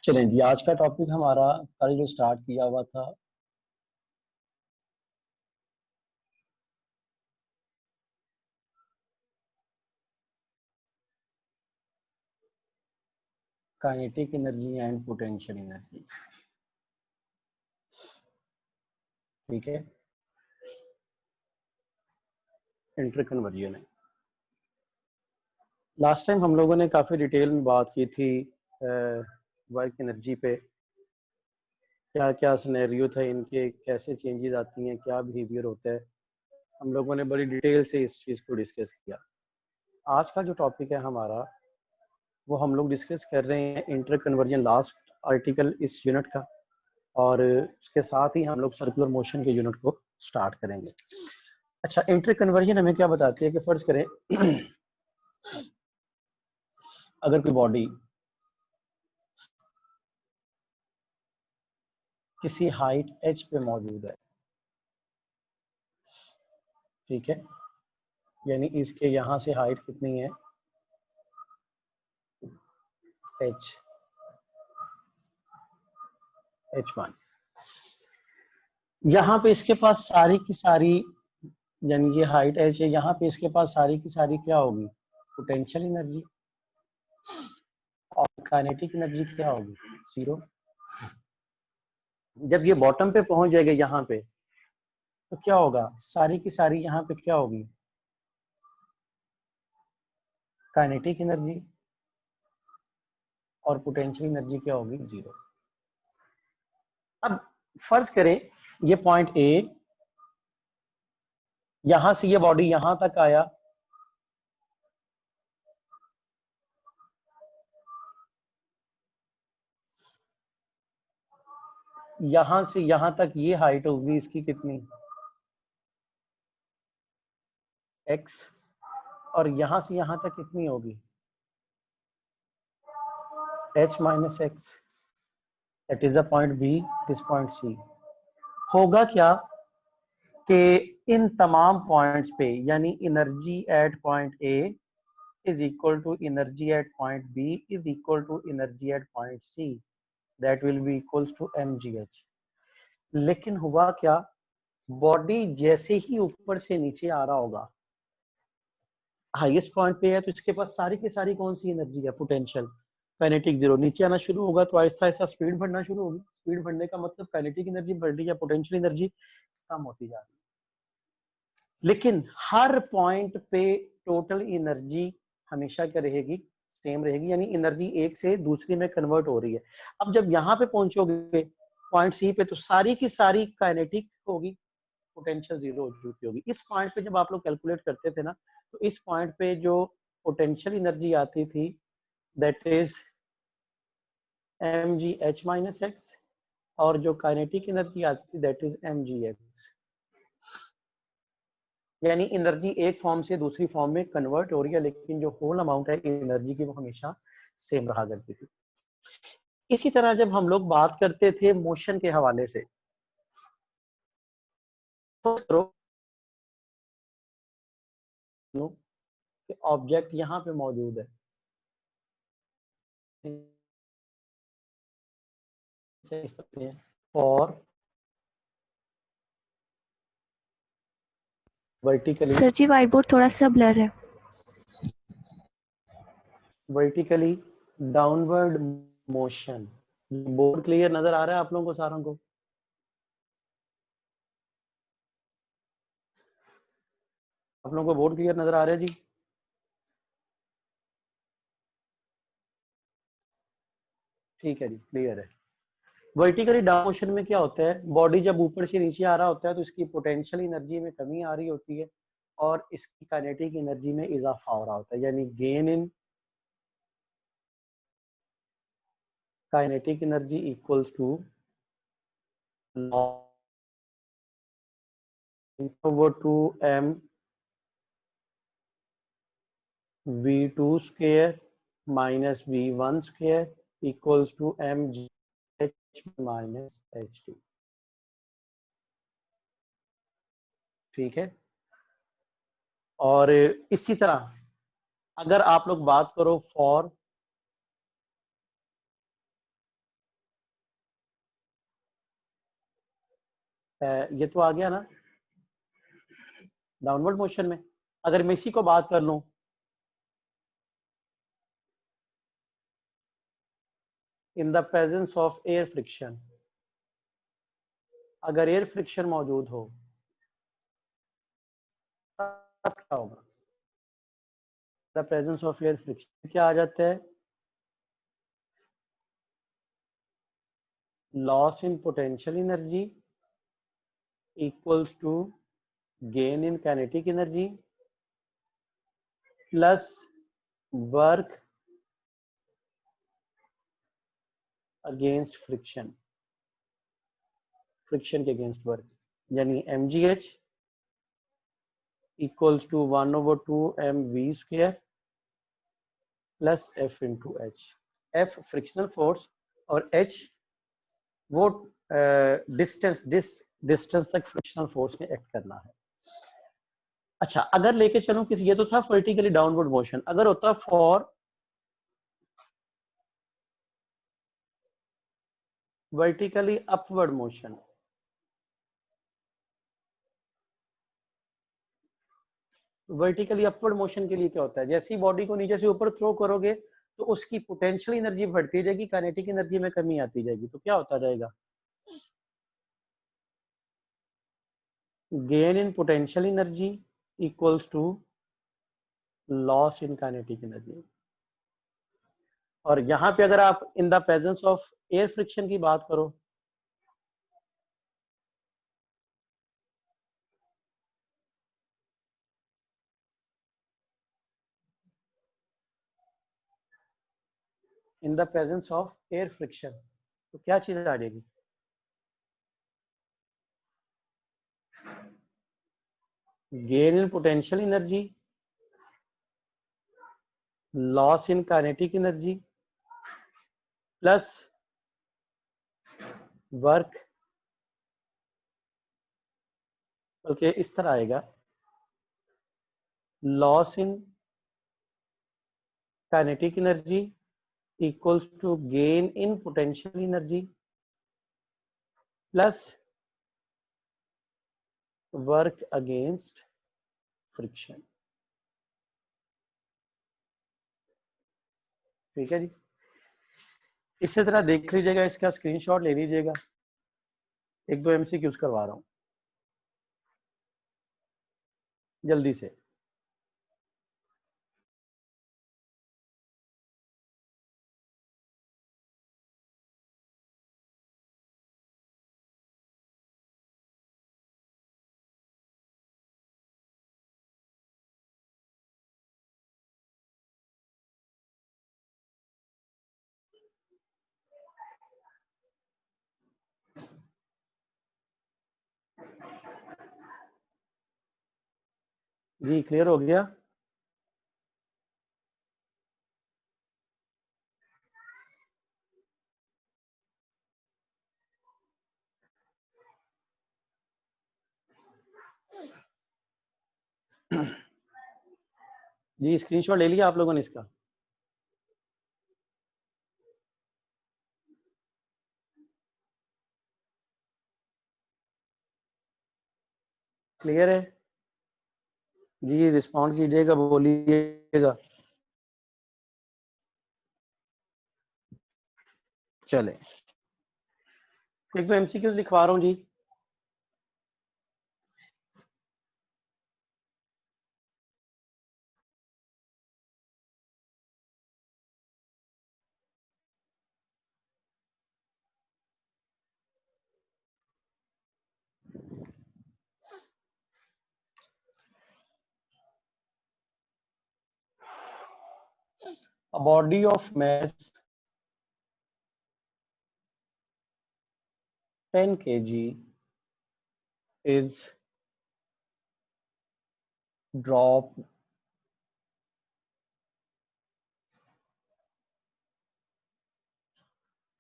चलें जी, आज का टॉपिक हमारा कल जो स्टार्ट किया हुआ था kinetic energy and potential energy. ठीक है, इंटरकन्वर्जन है। लास्ट टाइम हम लोगों ने काफी डिटेल में बात की थी वर्क एनर्जी पे, क्या क्या सिनेरियो था इनके, कैसे चेंजेस आती हैं, क्या बिहेवियर होता है। हम लोगों ने बड़ी डिटेल से इस चीज को डिस्कस किया। आज का जो टॉपिक है हमारा वो हम लोग डिस्कस कर रहे हैं इंटरकन्वर्जन, लास्ट आर्टिकल इस यूनिट का, और उसके साथ ही हम लोग सर्कुलर मोशन के यूनिट को स्टार्ट करेंगे। अच्छा, इंटरकन्वर्जन हमें क्या बताती है कि फर्ज करें अगर कोई बॉडी किसी हाइट h पे मौजूद है, ठीक है, यानी इसके यहां से हाइट कितनी है h, h1। यहाँ पे इसके पास सारी की सारी, यानी ये हाइट h है, यहाँ पे इसके पास सारी की सारी क्या होगी, पोटेंशियल एनर्जी, और काइनेटिक एनर्जी क्या होगी, 0। जब ये बॉटम पे पहुंच जाएगा यहाँ पे तो क्या होगा, सारी की सारी यहाँ पे क्या होगी, काइनेटिक एनर्जी, और पोटेंशियल एनर्जी क्या होगी, 0। अब फर्ज करें ये पॉइंट ए, यहां से ये बॉडी यहां तक आया, यहां से यहां तक ये हाइट होगी इसकी कितनी, x, और यहां से यहां तक कितनी होगी, h minus x. That is the point B, this point C. होगा क्या कि इन तमाम पॉइंट्स पे, यानी energy at point A is equal to energy at point B is equal to energy at point C, that will be equals to mgh। लेकिन हुआ क्या, बॉडी जैसे ही ऊपर से नीचे आ रहा होगा, हाईएस्ट पॉइंट पे है तो इसके पास सारी की सारी कौन सी एनर्जी है, पोटेंशियल, काइनेटिक 0। नीचे आना शुरू होगा तो आहिस्ता आहिस्ता स्पीड बढ़ना शुरू होगी। स्पीड बढ़ने का मतलब काइनेटिक एनर्जी बढ़ रही है, पोटेंशियल एनर्जी कम होती जा रही है। लेकिन हर पॉइंट पे टोटल एनर्जी हमेशा क्या रहेगी, सेम रहेगी, यानी एनर्जी एक से दूसरी में कन्वर्ट हो रही है। अब जब यहाँ पे पहुंचोगे पॉइंट सी पे तो सारी की सारी काइनेटिक होगी, पोटेंशियल 0 हो चुकी होगी। इस पॉइंट पे जब आप लोग कैलकुलेट करते थे ना, तो इस पॉइंट पे जो पोटेंशियल एनर्जी आती थी that is mgh minus x, और जो काइनेटिक एनर्जी आती थी दैट इज mgx। यानी एनर्जी एक फॉर्म से दूसरी फॉर्म में कन्वर्ट हो रही है, लेकिन जो होल अमाउंट है एनर्जी की वो हमेशा सेम रहा करती थी। इसी तरह जब हम लोग बात करते थे मोशन के हवाले से, तो ऑब्जेक्ट यहाँ पे मौजूद है, और वर्टिकली, सर जी व्हाइट बोर्ड थोड़ा सा ब्लर है। Vertically downward motion. Board clear नजर आ रहा है आप लोगों को सारों को? आप लोगों को बोर्ड क्लियर नजर आ रहा है जी? ठीक है जी, क्लियर है। वर्टिकली डाउन मोशन में क्या होता है, बॉडी जब ऊपर से नीचे आ रहा होता है तो इसकी पोटेंशियल एनर्जी में कमी आ रही होती है और इसकी काइनेटिक एनर्जी में इजाफा हो रहा होता है, यानी gain in kinetic energy equals to over 2m v2 square minus v1 square equals to mgh minus h2। ठीक है, और इसी तरह अगर आप लोग बात करो फॉर ये तो आ गया ना डाउनवर्ड मोशन में। अगर मैं इसी को बात कर लूं, in the presence of air friction, अगर एयर फ्रिक्शन मौजूद हो तब क्या होगा? The presence of air friction क्या आ जाता है? Loss in potential energy equals to gain in kinetic energy plus work against friction, friction के अगेंस्ट वर्क, यानी mgh equals to 1/2 mv square plus f into h। f frictional force और h वो distance तक frictional force में act करना है। अच्छा, अगर लेके चलूं किसी, ये तो था वर्टिकली डाउनवर्ड मोशन, अगर होता for vertically upward motion, vertically upward motion के लिए क्या होता है? जैसे ही बॉडी को नीचे से ऊपर थ्रो करोगे तो उसकी पोटेंशियल एनर्जी बढ़ती जाएगी, काइनेटिक एनर्जी में कमी आती जाएगी, तो क्या होता जाएगा? Gain in potential energy equals to loss in kinetic energy. और यहां पे अगर आप in the presence of air friction की बात करो, in the presence of air friction, तो क्या चीज आ जाएगी? Gain in potential energy, loss in kinetic energy plus work, बल्कि इस तरह आएगा, loss in kinetic energy equals to gain in potential energy plus work against friction. ठीक है जी, इसी तरह देख लीजिएगा, इसका स्क्रीनशॉट ले लीजिएगा, एक दो एमसीक्यूज करवा रहा हूं जल्दी से। जी क्लियर हो गया? जी स्क्रीनशॉट ले लिया आप लोगों ने इसका? क्लियर है जी? रिस्पॉन्ड कीजिएगा, बोलिएगा। चले, एक दो एमसीक्यूज लिखवा रहा हूँ जी। A body of mass 10 kg is dropped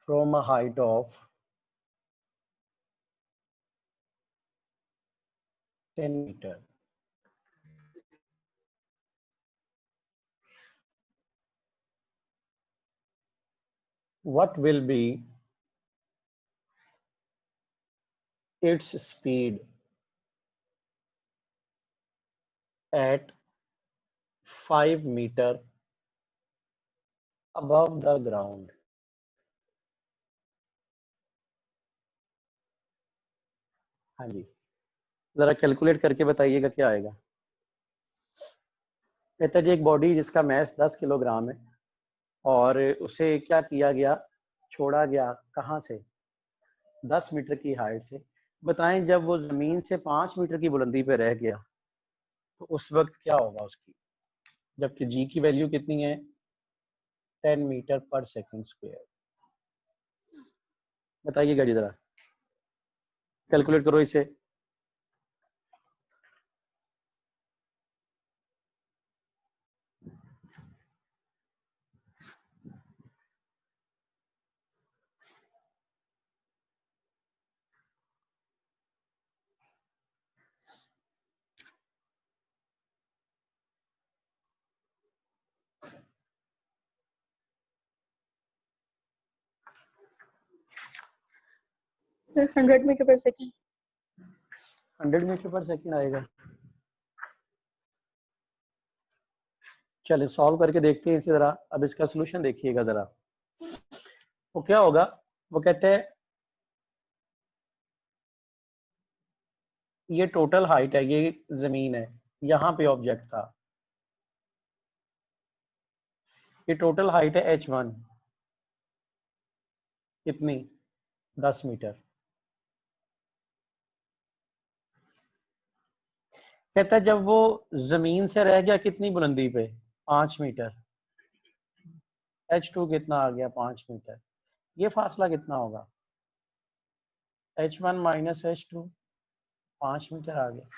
from a height of 10 meter. What will be its speed at 5 meter above the ground. हाँ जी, जरा कैलकुलेट करके बताइएगा क्या आएगा। कहता है जी एक बॉडी जिसका मैस 10 किलोग्राम है और उसे क्या किया गया, छोड़ा गया कहाँ से, 10 मीटर की हाइट से। बताएं जब वो जमीन से 5 मीटर की बुलंदी पे रह गया तो उस वक्त क्या होगा उसकी, जबकि जी की वैल्यू कितनी है, 10 मीटर पर सेकंड स्क्वायर। बताइएगा जी जरा, कैलकुलेट करो इसे। Sir, 100 meter per second. 100 metre पर सेकंड आएगा। चलिए सॉल्व करके देखते हैं इसे जरा। अब इसका सोल्यूशन देखिएगा जरा, वो क्या होगा। वो कहते हैं ये टोटल हाइट है, ये जमीन है, यहाँ पे ऑब्जेक्ट था, ये टोटल हाइट है h1 कितनी, 10 मीटर। कहता है जब वो जमीन से रह गया कितनी बुलंदी पे, 5 मीटर, h2 कितना आ गया, 5 मीटर। ये फासला कितना होगा, h1 माइनस h2, 5 मीटर आ गया।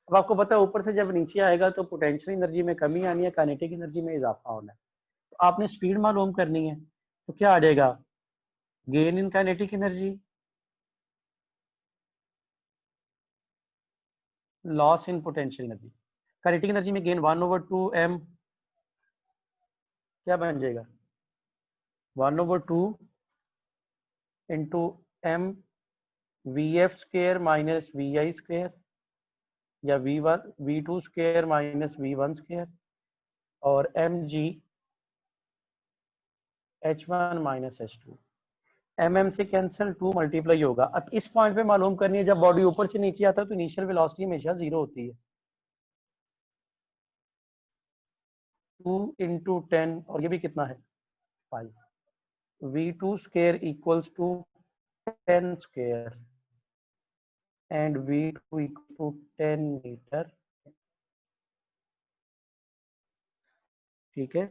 अब आपको पता है ऊपर से जब नीचे आएगा तो पोटेंशियल एनर्जी में कमी आनी है, काइनेटिक एनर्जी में इजाफा होना है। तो आपने स्पीड मालूम करनी है, तो क्या आ जाएगा, gain in kinetic energy, loss in potential energy. Kinetic energy में गेन 1/2m क्या बन जाएगा, 1/2 into m vf square minus vi square, या v2 square minus v1 square, और mg h1 minus h2। mm से कैंसिल, 2 मल्टीप्लाई होगा। अब इस पॉइंट पे मालूम करनी है, जब बॉडी ऊपर से नीचे आता है तो इनिशियल वेलोसिटी हमेशा 0 होती है। 2 इंटू 10 और ये भी कितना है 5, v2 square equals to 10 square and v2 equal to 10 metre. ठीक है,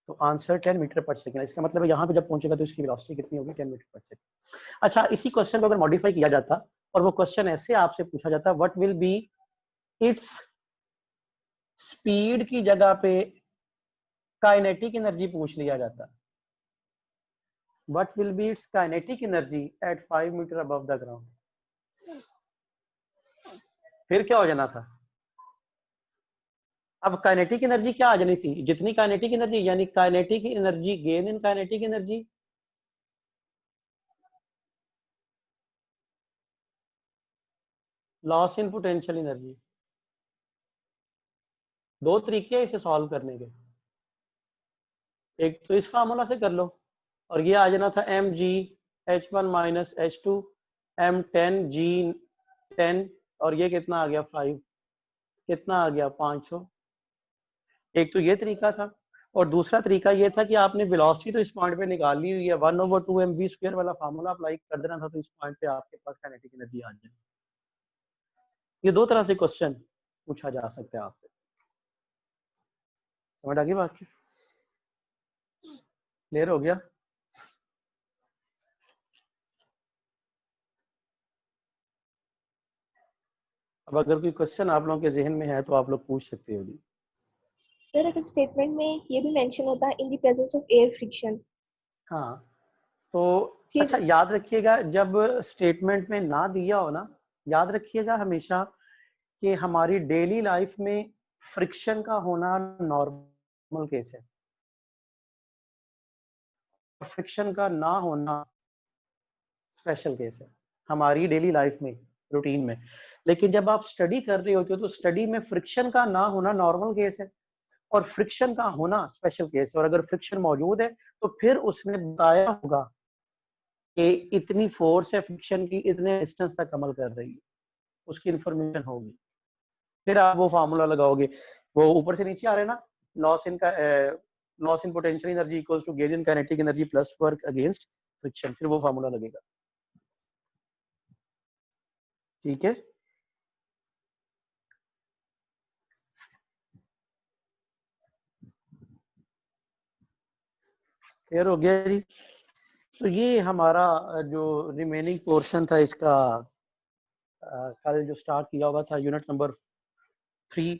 तो आंसर 10 मीटर पर सेकंड। इसका मतलब है यहाँ पे जब पहुंचेगा तो इसकी वेलोसिटी कितनी होगी, 10 मीटर पर सेकंड। अच्छा, इसी क्वेश्चन को अगर मॉडिफाई किया जाता और वो क्वेश्चन ऐसे आपसे पूछा जाता, what will be its speed की जगह पे काइनेटिक एनर्जी पूछ लिया जाता, what will be its kinetic energy at 5 metre above the ground, फिर क्या हो जाना था। अब काइनेटिक एनर्जी क्या आ जानी थी, जितनी काइनेटिक एनर्जी, यानी kinetic energy gain in kinetic energy, loss in potential energy. दो तरीके हैं इसे सॉल्व करने के, एक तो इस फार्मूला से कर लो, और ये आ जाना था M G h1 minus h2 m10 g10, और ये कितना आ गया 5, कितना आ गया 500। एक तो ये तरीका था, और दूसरा तरीका ये था कि आपने वेलोसिटी तो इस पॉइंट पे निकाल ली हुई है, 1/2 mv स्क्वायर वाला फार्मूला अप्लाई कर देना था, तो इस पॉइंट पे आपके पास काइनेटिक एनर्जी आ जाए। ये दो तरह से क्वेश्चन पूछा जा सकता है आपसे, समझ आ गई बात की, क्लियर हो गया। अब अगर कोई क्वेश्चन आप लोगों के जहन में है तो आप लोग पूछ सकते हो। सर, अगर स्टेटमेंट में ये भी मेंशन होता है इन the presence of air friction, हाँ, तो फिर अच्छा याद रखिएगा, जब स्टेटमेंट में ना दिया हो ना, याद रखिएगा हमेशा कि हमारी डेली लाइफ में फ्रिक्शन का होना नॉर्मल केस है, फ्रिक्शन का ना होना स्पेशल केस है। हमारी डेली लाइफ में, रूटीन में। लेकिन जब आप स्टडी कर रहे होते हो तो स्टडी में फ्रिक्शन का ना होना नॉर्मल केस है और फ्रिक्शन का होना स्पेशल केस है। और अगर फ्रिक्शन मौजूद है तो फिर उसने बताया होगा कि इतनी फोर्स है फ्रिक्शन की, इतने डिस्टेंस तक अमल कर रही है, उसकी इंफॉर्मेशन होगी। फिर आप वो फार्मूला लगाओगे, वो ऊपर से नीचे आ रहे हैं ना, loss in potential energy equals to gain in kinetic energy plus work against friction, फिर वो फार्मूला लगेगा। ठीक है, क्लियर हो गया जी। तो ये हमारा जो रिमेनिंग पोर्शन था इसका, कल जो स्टार्ट किया हुआ था unit number 3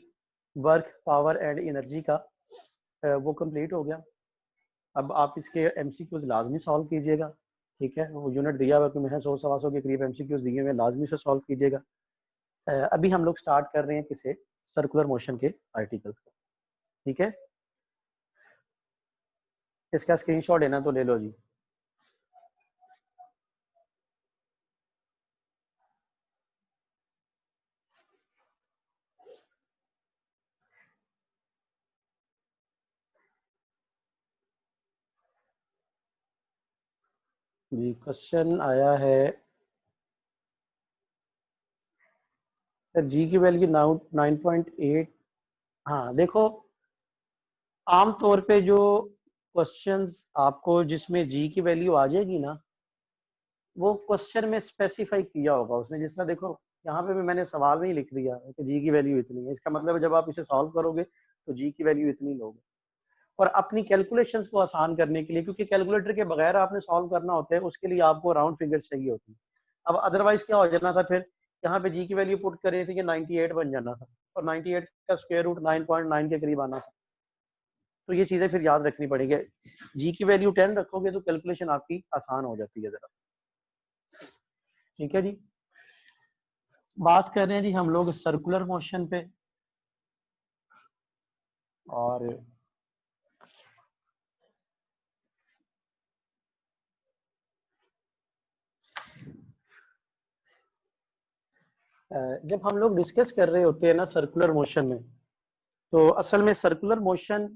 work power and energy का, वो कंप्लीट हो गया। अब आप इसके एमसीक्यूज लाजमी सॉल्व कीजिएगा। ठीक है, वो यूनिट दिया हुआ कि मैं 100-125 के करीब एमसीक्यूज दिए हुए, लाजमी से सॉल्व कीजिएगा। अभी हम लोग स्टार्ट कर रहे हैं किसे, सर्कुलर मोशन के आर्टिकल को। ठीक है, इसका स्क्रीनशॉट लेना तो ले लो जी। जी क्वेश्चन आया है सर, जी की वैल्यू 9.8। हाँ देखो, आमतौर पे जो क्वेश्चंस आपको जिसमें जी की वैल्यू आ जाएगी ना, वो क्वेश्चन में स्पेसिफाई किया होगा उसने। जिस तरह देखो यहाँ पे भी मैंने सवाल में ही लिख दिया कि जी की वैल्यू इतनी है, इसका मतलब जब आप इसे सॉल्व करोगे तो जी की वैल्यू इतनी लोगे। और अपनी कैलकुलेशंस को आसान करने के लिए, क्योंकि कैलकुलेटर के बगैर आपने सॉल्व करना होता है, उसके लिए आपको राउंड फिगर्स चाहिए होती है। अब अदरवाइज क्या हो जाना था, फिर यहाँ पे जी की वैल्यू पुट करे थे कि 98 बन जाना था, और 98 का स्क्वायर रूट 9.9 के करीब आना था। तो ये चीजें फिर याद रखनी पड़ेगी। जी की वैल्यू 10 रखोगे तो कैलकुलेशन आपकी आसान हो जाती है जरा। ठीक है जी, बात कर रहे हैं जी हम लोग सर्कुलर मोशन पे। और जब हम लोग डिस्कस कर रहे होते हैं ना सर्कुलर मोशन में, तो असल में सर्कुलर मोशन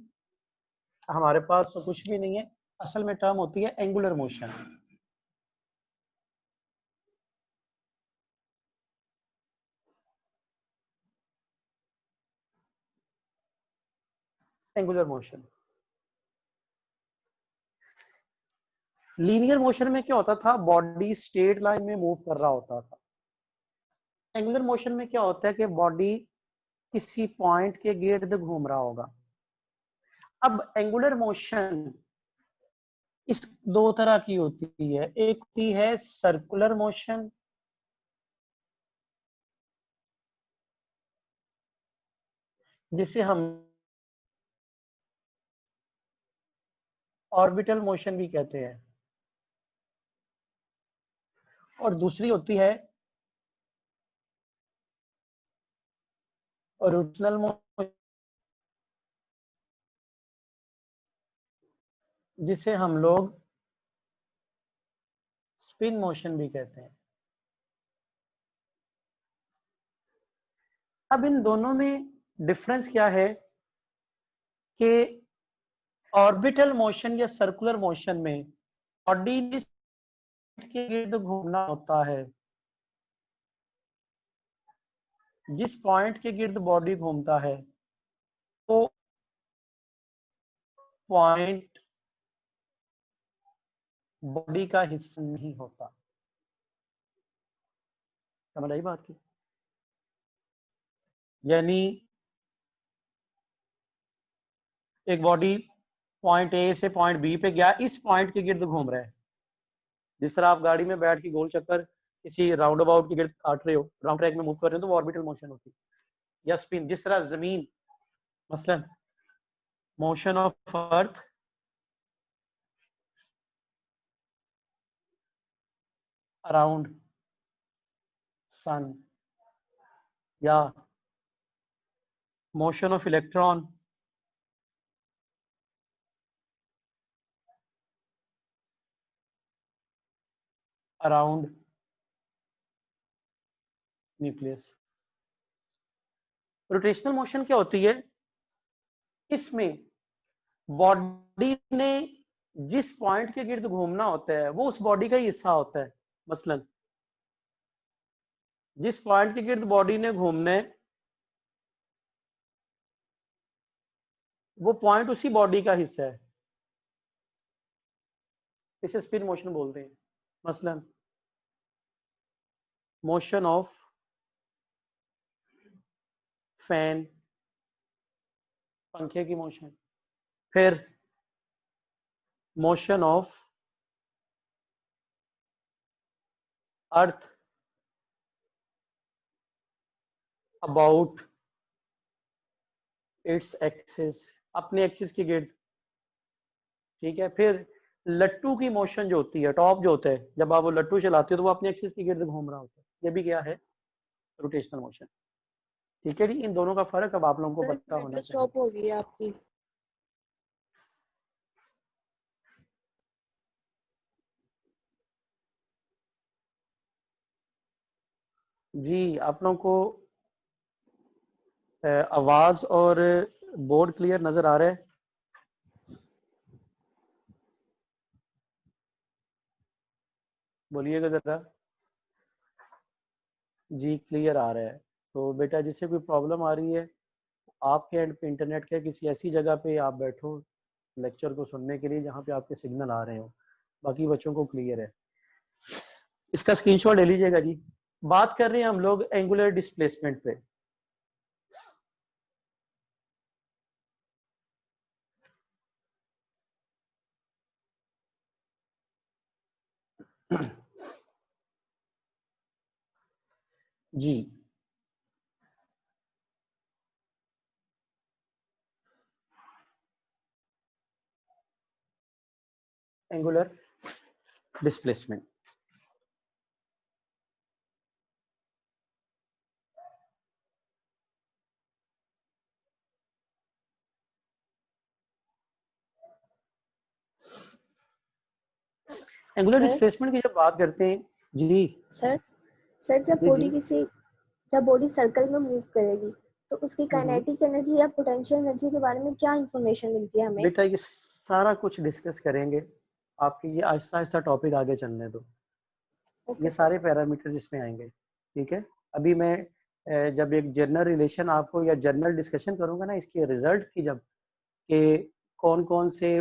हमारे पास तो कुछ भी नहीं है, असल में टर्म होती है angular motion. Angular motion, linear motion में क्या होता था, बॉडी स्ट्रेट लाइन में मूव कर रहा होता था। एंगुलर मोशन में क्या होता है कि बॉडी किसी पॉइंट के गिर्द घूम रहा होगा। अब एंगुलर मोशन इस दो तरह की होती है, एक होती है सर्कुलर मोशन, जिसे हम ऑर्बिटल मोशन भी कहते हैं, और दूसरी होती है रोटेशनल मोशन, जिसे हम लोग स्पिन मोशन भी कहते हैं। अब इन दोनों में डिफरेंस क्या है कि ऑर्बिटल मोशन या सर्कुलर मोशन में बॉडी जिस के गिर्द घूमना होता है, जिस पॉइंट के गिर्द बॉडी घूमता है, वो पॉइंट बॉडी का हिस्सा नहीं होता। समझ आई बात की? यानी एक बॉडी पॉइंट ए से पॉइंट बी पे गया, इस पॉइंट के गिर्द घूम रहा है। जिस तरह आप गाड़ी में बैठ के गोल चक्कर किसी राउंड अबाउट के गिर्द काट रहे हो, राउंड ट्रैक में मूव कर रहे हो, तो वो ऑर्बिटल मोशन होती है। या स्पिन, जिस तरह जमीन, मसलन motion of earth around sun, या motion of electron around nucleus. Rotational motion क्या होती है? इसमें बॉडी ने जिस पॉइंट के गिर्द घूमना होता है वो उस बॉडी का ही हिस्सा होता है। मसलन जिस पॉइंट के गिर्द बॉडी ने घूमना है वो पॉइंट उसी बॉडी का हिस्सा है, इसे स्पिन मोशन बोलते हैं। मसलन मोशन ऑफ फैन, पंखे की मोशन, फिर motion of earth about its axis, अपने एक्सिस के गिर्द। ठीक है, फिर लट्टू की मोशन जो होती है, टॉप जो होता है, जब आप वो लट्टू चलाते हो तो वो अपने एक्सिस के गिर्द घूम रहा होता है, ये भी क्या है? Rotational motion. ठीक है जी, इन दोनों का फर्क अब आप लोगों को पता होना चाहिए। स्टॉप हो गई आपकी। जी, आप लोगों को आवाज और बोर्ड क्लियर नजर आ रहा है? बोलिएगा जरा। जी क्लियर आ रहा है। तो बेटा जिससे कोई प्रॉब्लम आ रही है आपके एंड पे इंटरनेट के किसी ऐसी जगह पे आप बैठो लेक्चर को सुनने के लिए जहाँ पे आपके सिग्नल आ रहे हो, बाकी बच्चों को क्लियर है। इसका स्क्रीनशॉट ले लीजिएगा जी। बात कर रहे हैं हम लोग एंगुलर डिस्प्लेसमेंट पे। जी एंगुलर डिस्प्लेसमेंट, एंगुलर डिस्प्लेसमेंट की जब बात करते हैं जी सर जब जी बॉडी जी जब बॉडी सर्कल में मूव करेगी तो उसकी काइनेटिक एनर्जी या पोटेंशियल एनर्जी के बारे में क्या इंफॉर्मेशन मिलती है हमें? बेटा ये सारा कुछ डिस्कस करेंगे, आपकी ये आहिस्ता आहिस्ता टॉपिक आगे चलने दो। ये सारे पैरामीटर्स इसमें आएंगे। ठीक है, अभी मैं जब एक जनरल रिलेशन आपको या जनरल डिस्कशन करूंगा ना इसके रिजल्ट की, जब के कौन कौन से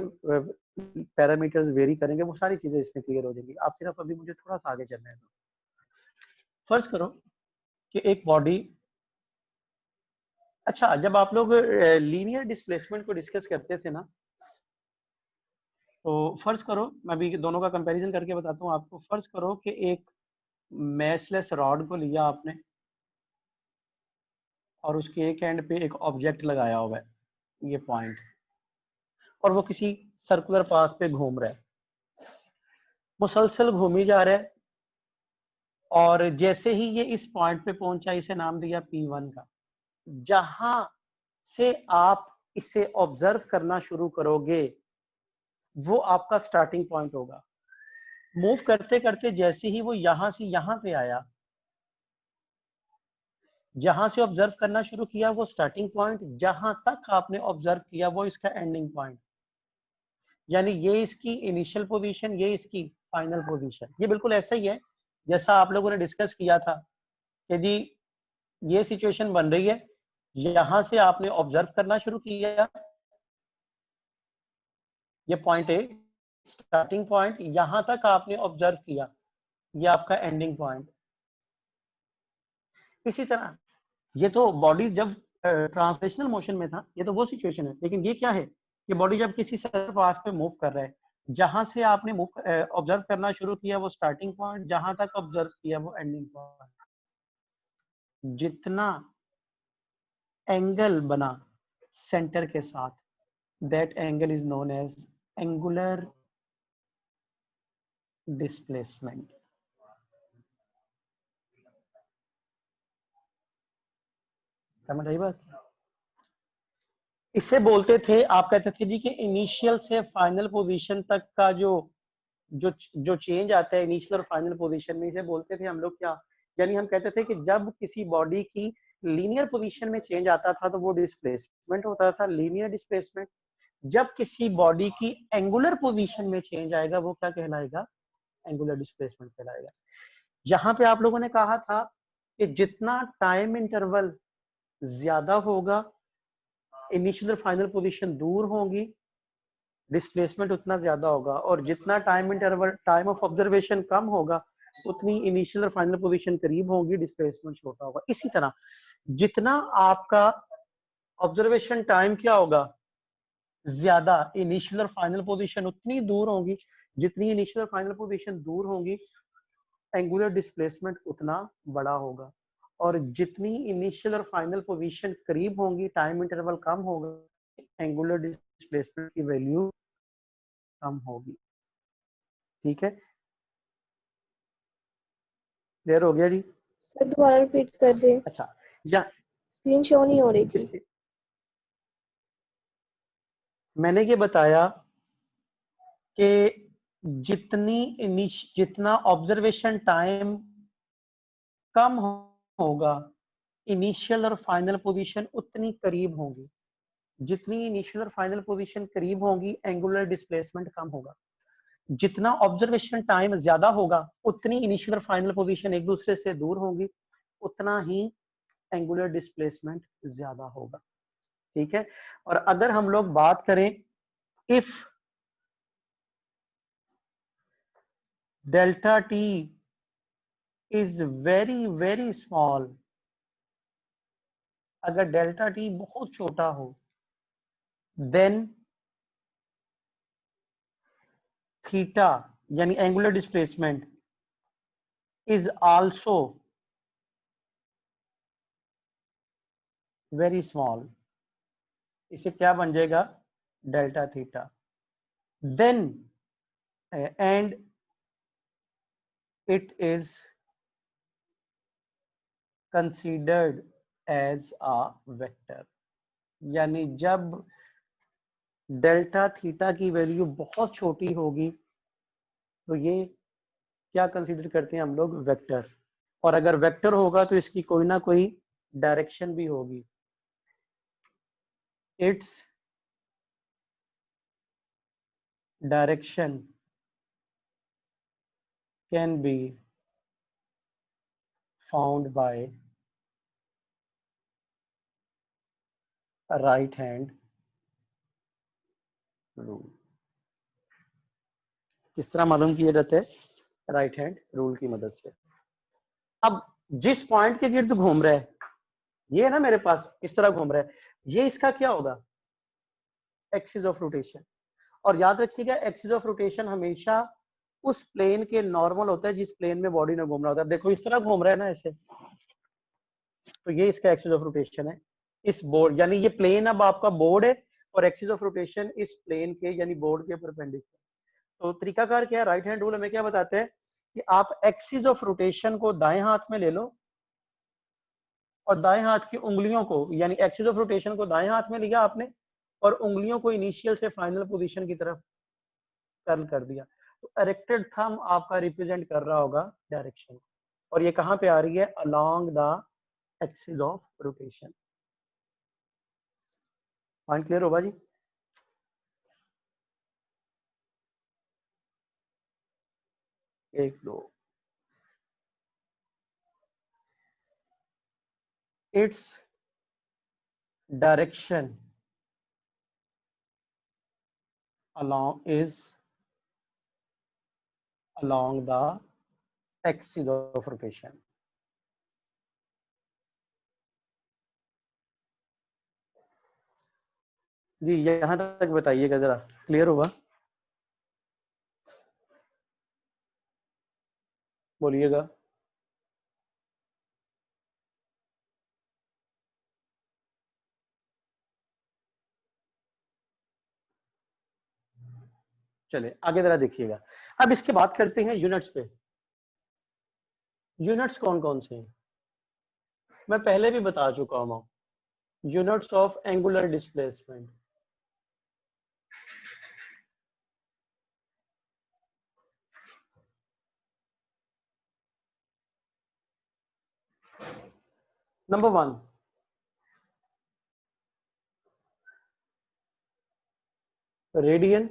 पैरामीटर्स वेरी करेंगे, वो सारी चीजें इसमें क्लियर हो जाएंगी। आप सिर्फ अभी मुझे थोड़ा सा आगे चलने दो। फर्ज करो कि एक बॉडी, अच्छा जब आप लोग लीनियर डिस्प्लेसमेंट को डिस्कस करते थे ना, तो फर्ज करो, मैं अभी दोनों का कंपैरिजन करके बताता हूँ आपको। फर्ज करो कि एक मैसलेस रॉड को लिया आपने और उसके एक एंड पे एक ऑब्जेक्ट लगाया हुआ है, ये पॉइंट, और वो किसी सर्कुलर पाथ पे घूम रहा है, मुसलसल घूमी जा रहा है, और जैसे ही ये इस पॉइंट पे पहुंचा, इसे नाम दिया P1 का। जहां से आप इसे ऑब्जर्व करना शुरू करोगे वो आपका स्टार्टिंग पॉइंट होगा। मूव करते करते जैसे ही वो यहां से यहां पे आया, जहां से ऑब्जर्व करना शुरू किया वो स्टार्टिंग पॉइंट, जहां तक आपने ऑब्जर्व किया वो इसका एंडिंग पॉइंट। यानी ये इसकी इनिशियल पोजीशन, ये इसकी फाइनल पोजीशन। ये बिल्कुल ऐसा ही है जैसा आप लोगों ने डिस्कस किया था कि जी ये सिचुएशन बन रही है, यहां से आपने ऑब्जर्व करना शुरू किया, ये पॉइंट ए स्टार्टिंग पॉइंट, यहां तक आपने ऑब्जर्व किया, ये आपका एंडिंग पॉइंट। इसी तरह ये तो बॉडी जब ट्रांसलेशनल मोशन में था, ये तो वो सिचुएशन है। लेकिन ये क्या है कि बॉडी जब किसी सर्कुलर पाथ पे मूव कर रहा है, जहां से आपने मूव ऑब्जर्व करना शुरू किया वो स्टार्टिंग पॉइंट, जहां तक ऑब्जर्व किया वो एंडिंग पॉइंट। जितना एंगल बना सेंटर के साथ, that angle is known as angular displacement. समझ आई बात? इसे बोलते थे, आप कहते थे जी कि इनिशियल से फाइनल पोजीशन तक का जो जो जो चेंज आता है इनिशियल और फाइनल पोजीशन में, इसे बोलते थे हम लोग क्या? यानी हम कहते थे कि जब किसी बॉडी की लीनियर पोजीशन में चेंज आता था तो वो डिस्प्लेसमेंट होता था, लीनियर डिस्प्लेसमेंट। जब किसी बॉडी की एंगुलर पोजीशन में चेंज आएगा वो क्या कहलाएगा, एंगुलर डिस्प्लेसमेंट कहलाएगा। यहाँ पे आप लोगों ने कहा था कि जितना टाइम इंटरवल ज्यादा होगा, इनिशियल और फाइनल पोजीशन दूर होगी, डिस्प्लेसमेंट उतना ज्यादा होगा, और जितना time interval, time of observation कम होगा, उतनी इनिशियल और फाइनल पोजीशन करीब होगी, डिस्प्लेसमेंट छोटा होगा। इसी तरह जितना आपका ऑब्जर्वेशन टाइम क्या होगा ज्यादा, इनिशियल और फाइनल पोजीशन उतनी दूर होगी, जितनी इनिशियल और फाइनल पोजीशन दूर होगी एंगुलर डिस्प्लेसमेंट उतना बड़ा होगा, और जितनी इनिशियल और फाइनल पोजीशन करीब होंगी, टाइम इंटरवल कम होगा, एंगुलर डिस्प्लेसमेंट की वैल्यू कम होगी। ठीक है, क्लियर हो गया जी? सर दोबारा रिपीट कर दे, अच्छा, या स्क्रीन शो नहीं हो रही थी। मैंने ये बताया कि जितना ऑब्जर्वेशन टाइम कम होगा, इनिशियल और फाइनल पोजीशन उतनी करीब होगी, जितनी इनिशियल और फाइनल पोजीशन करीब होगी एंगुलर डिस्प्लेसमेंट कम होगा। जितना ऑब्जर्वेशन टाइम ज्यादा होगा, उतनी इनिशियल और फाइनल पोजीशन एक दूसरे से दूर होगी, उतना ही एंगुलर डिस्प्लेसमेंट ज्यादा होगा। ठीक है, और अगर हम लोग बात करें if delta T is very very small, अगर डेल्टा टी बहुत छोटा हो, देन थीटा यानी angular displacement is also very small. इसे क्या बन जाएगा, delta theta. Then and it is considered as a vector, यानी जब डेल्टा थीटा की वैल्यू बहुत छोटी होगी तो ये क्या कंसीडर करते हैं हम लोग, वेक्टर। और अगर वेक्टर होगा तो इसकी कोई ना कोई डायरेक्शन भी होगी, its direction can be found by right hand rule. किस तरह मालूम किया जाता है, राइट हैंड रूल की मदद से। अब जिस पॉइंट के गिर्द घूम रहा है, ये है ना मेरे पास, इस तरह घूम रहा है, ये इसका क्या होगा, एक्सिस ऑफ रोटेशन। और याद रखिएगा एक्सिस ऑफ रोटेशन हमेशा उस प्लेन के नॉर्मल होता है जिस प्लेन में बॉडी ने घूमना होता है। देखो इस तरह घूम रहा है ना ऐसे, तो ये इसका एक्सिस ऑफ रोटेशन है। इस बोर्ड यानी ये प्लेन अब आपका बोर्ड है, और एक्सिस ऑफ रोटेशन इस प्लेन के यानी बोर्ड के परपेंडिकुलर। तो तरीकाकार क्या है, राइट हैंड रूल हमें क्या बताते हैं कि आप एक्सिस ऑफ रोटेशन को दाएं हाथ में ले लो, और दाएं हाथ की उंगलियों को, यानी एक्सिस ऑफ रोटेशन को दाएं हाथ में लिया आपने, और उंगलियों को इनिशियल से फाइनल पोजीशन की तरफ कर्ल कर दिया, तो इरेक्टेड थंब आपका रिप्रेजेंट कर रहा होगा डायरेक्शन, और ये कहां पे आ रही है, along the axis of rotation. Point clear होगा जी? एक दो, its direction along is along the axis of rotation। जी यहां तक बताइएगा जरा, क्लियर होगा, बोलिएगा। चलिए आगे जरा देखिएगा। अब इसके बात करते हैं यूनिट्स पे। यूनिट्स कौन कौन से हैं, मैं पहले भी बता चुका हूं, units of angular displacement. Number 1 radian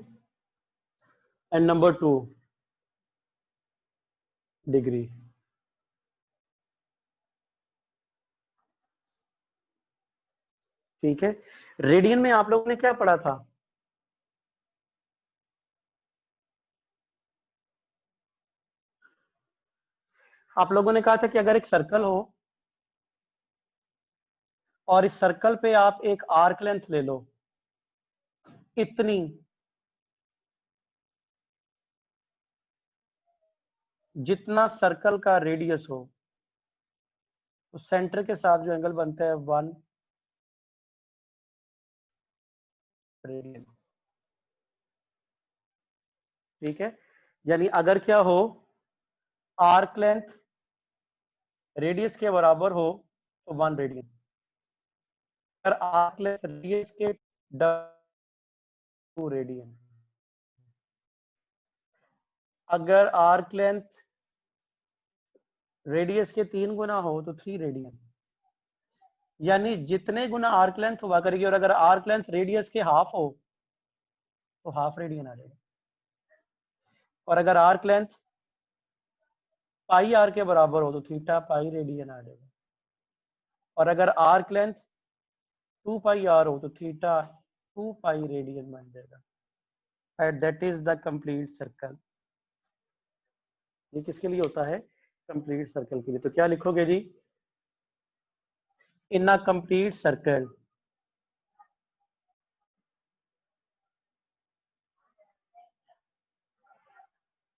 and number 2 degree. ठीक है, रेडियन में आप लोगों ने क्या पढ़ा था? आप लोगों ने कहा था कि अगर एक सर्कल हो और इस सर्कल पे आप एक आर्क लेंथ ले लो इतनी, जितना सर्कल का रेडियस हो, तो सेंटर के साथ जो एंगल बनता है 1 रेडियन। ठीक है, यानी अगर क्या हो, आर्क लेंथ रेडियस के बराबर हो तो 1 रेडियन। अगर आर्क लेंथ रेडियस के 2 रेडियन। अगर आर्क लेंथ रेडियस के 3 गुना हो तो 3 रेडियन। यानी जितने गुना आर्क लेंथ हुआ करेगी, और अगर आर्क लेंथ रेडियस के हाफ हो तो हाफ रेडियन आ जाएगा। और अगर आर्क लेंथ पाई आर के बराबर हो तो थीटा पाई रेडियन आ जाएगा। और अगर आर्क लेंथ 2 पाई आर हो तो थीटा 2 पाई रेडियन बन जाएगा। And that is the complete circle. ये किसके लिए होता है? कंप्लीट सर्कल के लिए। तो क्या लिखोगे जी? In a complete circle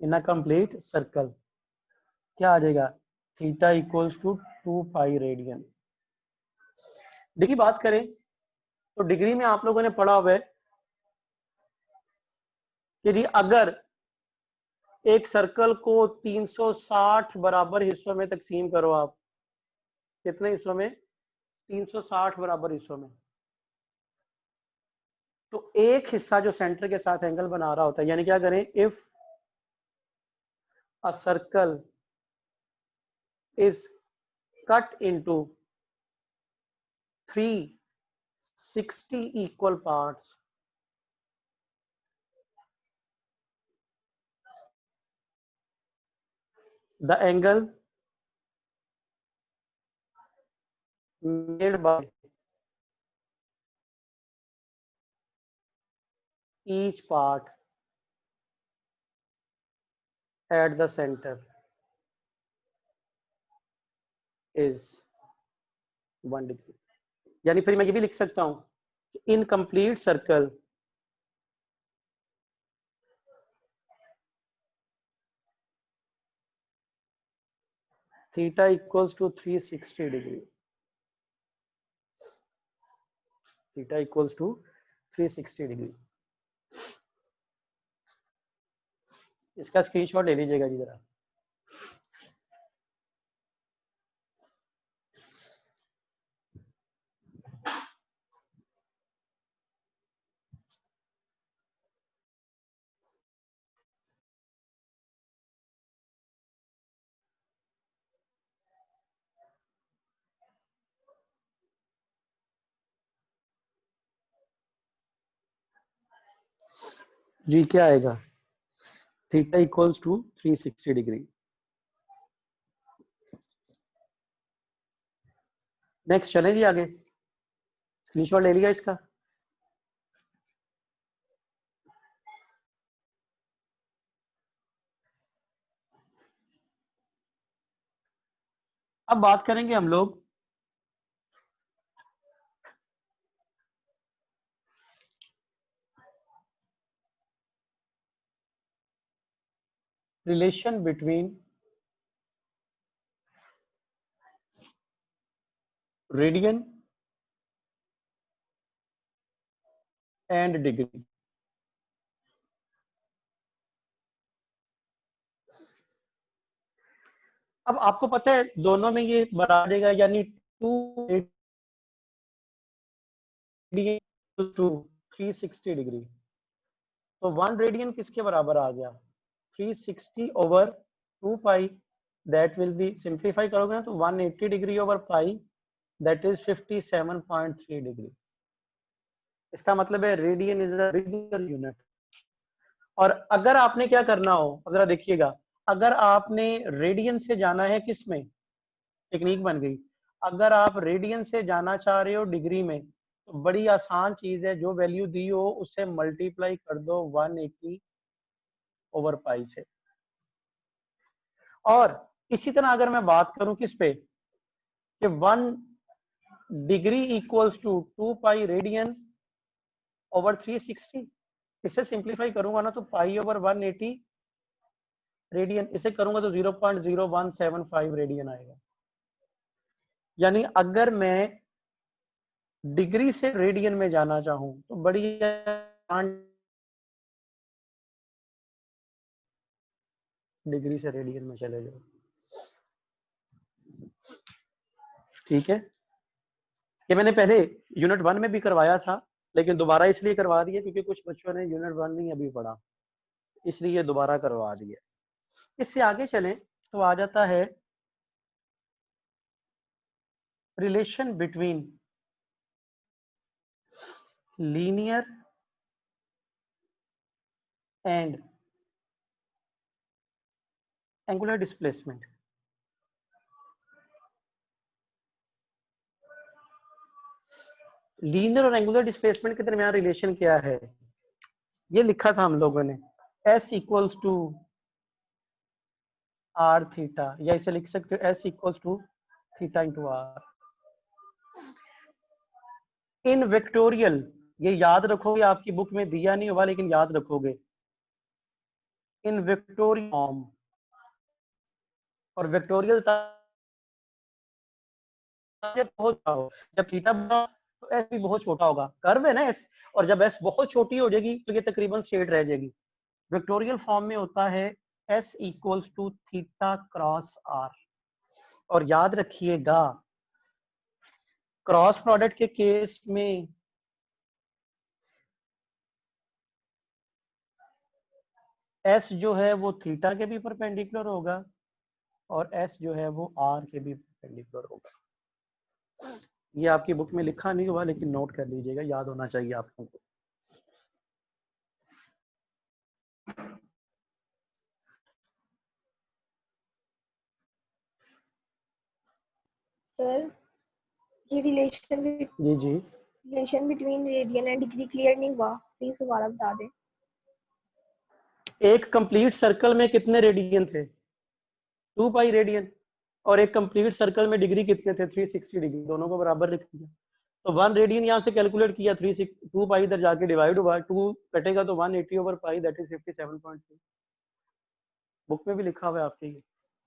in a complete circle क्या आ जाएगा? Theta equals to 2 pi radian. Degree की बात करें तो डिग्री में आप लोगों ने पढ़ा हुआ है कि जी अगर एक सर्कल को 360 बराबर हिस्सों में तकसीम करो, आप कितने हिस्सों में? 360 बराबर हिस्सों में, तो एक हिस्सा जो सेंटर के साथ एंगल बना रहा होता है, यानी क्या करें, if a circle is cut into 360 equal parts, the angle made by each part at the center is 1 degree। यानी फिर मैं ये भी लिख सकता हूं कि इन complete circle theta equals to 360 degree. Theta equals to 360 degree. इसका स्क्रीनशॉट ले लीजिएगा जी जरा। जी क्या आएगा? Theta equals to 360 degree. Next चलें जी आगे। स्क्रीनशॉट ले लिया इसका? अब बात करेंगे हम लोग relation between radian and degree. अब आपको पता है दोनों में ये बराबर देगा, यानी 2 रेडियन टू 360 डिग्री। तो 1 रेडियन किसके बराबर आ गया? 360 over 2 pi. That will be simplify करोगे ना तो 180 degree over pi that is 57.3 degree. इसका मतलब है radian is a bigger unit. और अगर आपने क्या करना हो, अगर देखिएगा, अगर आपने रेडियन से जाना है किस में, टेक्निक बन गई, अगर आप रेडियन से जाना चाह रहे हो डिग्री में, तो बड़ी आसान चीज है, जो वैल्यू दी हो उसे मल्टीप्लाई कर दो 180/पाई से। और इसी तरह अगर मैं बात करूं किस पे, कि 1 degree equals to 2 pi radian over 360, इसे सिंप्लीफाई करूंगा ना तो पाई ओवर 180 रेडियन, इसे करूंगा तो 0.0175 रेडियन आएगा। यानी अगर मैं डिग्री से रेडियन में जाना चाहूं तो बड़ी डिग्री से रेडियन में चले जाओ, ठीक है। ये मैंने पहले यूनिट 1 में भी करवाया था, लेकिन दोबारा इसलिए करवा दिया क्योंकि कुछ बच्चों ने यूनिट 1 नहीं अभी पढ़ा, इसलिए दोबारा करवा दिया। इससे आगे चलें तो आ जाता है relation between linear and angular displacement. Linear और एंगुलर डिस्प्लेसमेंट के दरमियान रिलेशन क्या है, ये लिखा था हम लोगों ने, S equals to R theta, या इसे लिख सकते हो S equals to theta into R. In vectorial, ये याद रखोगे, आपकी बुक में दिया नहीं हुआ लेकिन याद रखोगे, इन वेक्टोरियल फॉर्म, और वेक्टोरियल बहुत हो, जब थीटा बड़ा तो एस भी बहुत छोटा होगा, कर्व है ना एस, और जब एस बहुत छोटी हो जाएगी तो ये तकरीबन स्ट्रेट रह जाएगी। वेक्टोरियल फॉर्म में होता है S equals to theta cross R. और याद रखिएगा क्रॉस प्रोडक्ट के केस में एस जो है वो थीटा के भी परपेंडिकुलर होगा और एस जो है वो आर के भी परपेंडिकुलर होगा। ये आपकी बुक में लिखा नहीं हुआ लेकिन नोट कर लीजिएगा, याद होना चाहिए आप लोगों को। सर ये relation between radian and degree clear नहीं हुआ, प्लीज दोबारा बता दें। एक कंप्लीट सर्कल में कितने रेडियन थे, 2 पाई रेडियन, और एक कंप्लीट सर्कल में डिग्री कितने थे, 360 डिग्री, दोनों को बराबर लिख दिया। तो 1 रेडियन यहाँ से कैलकुलेट किया, 2 पाई इधर जाके डिवाइड हुआ, 2 कटेगा तो 180/पाई, दैट इज 57.3। बुक में भी लिखा हुआ है आपके ये।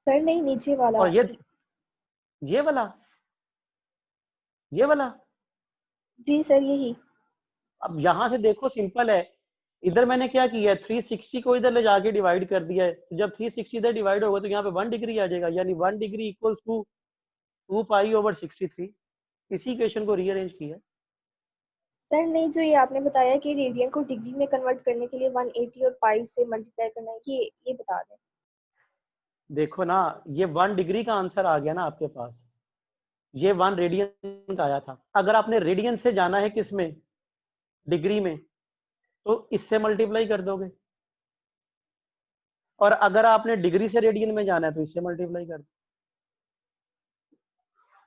सर नहीं, नीचे वाला। और ये वाला जी सर यही। अब यहाँ से देखो सिंपल है, इधर मैंने क्या किया है, 360 को इधर ले जाके डिवाइड कर दिया है, तो जब 360 इधर डिवाइड होगा तो यहाँ पे 1 डिग्री आ जाएगा, यानी 1 degree equals to 2 pi over 63। इसी इक्वेशन को रीअरेंज किया। सर नहीं, जो ये आपने बताया कि रेडियन को डिग्री में कन्वर्ट करने के लिए 180 और पाई से मल्टीप्लाई करना है, ये बता दें। देखो ना, ये 1 डिग्री का आंसर आ गया ना आपके पास, ये 1 रेडियन का आया था। अगर आपने रेडियन से जाना है किस में, डिग्री में, तो इससे मल्टीप्लाई कर दोगे, और अगर आपने डिग्री से रेडियन में जाना है तो इससे मल्टीप्लाई कर दो।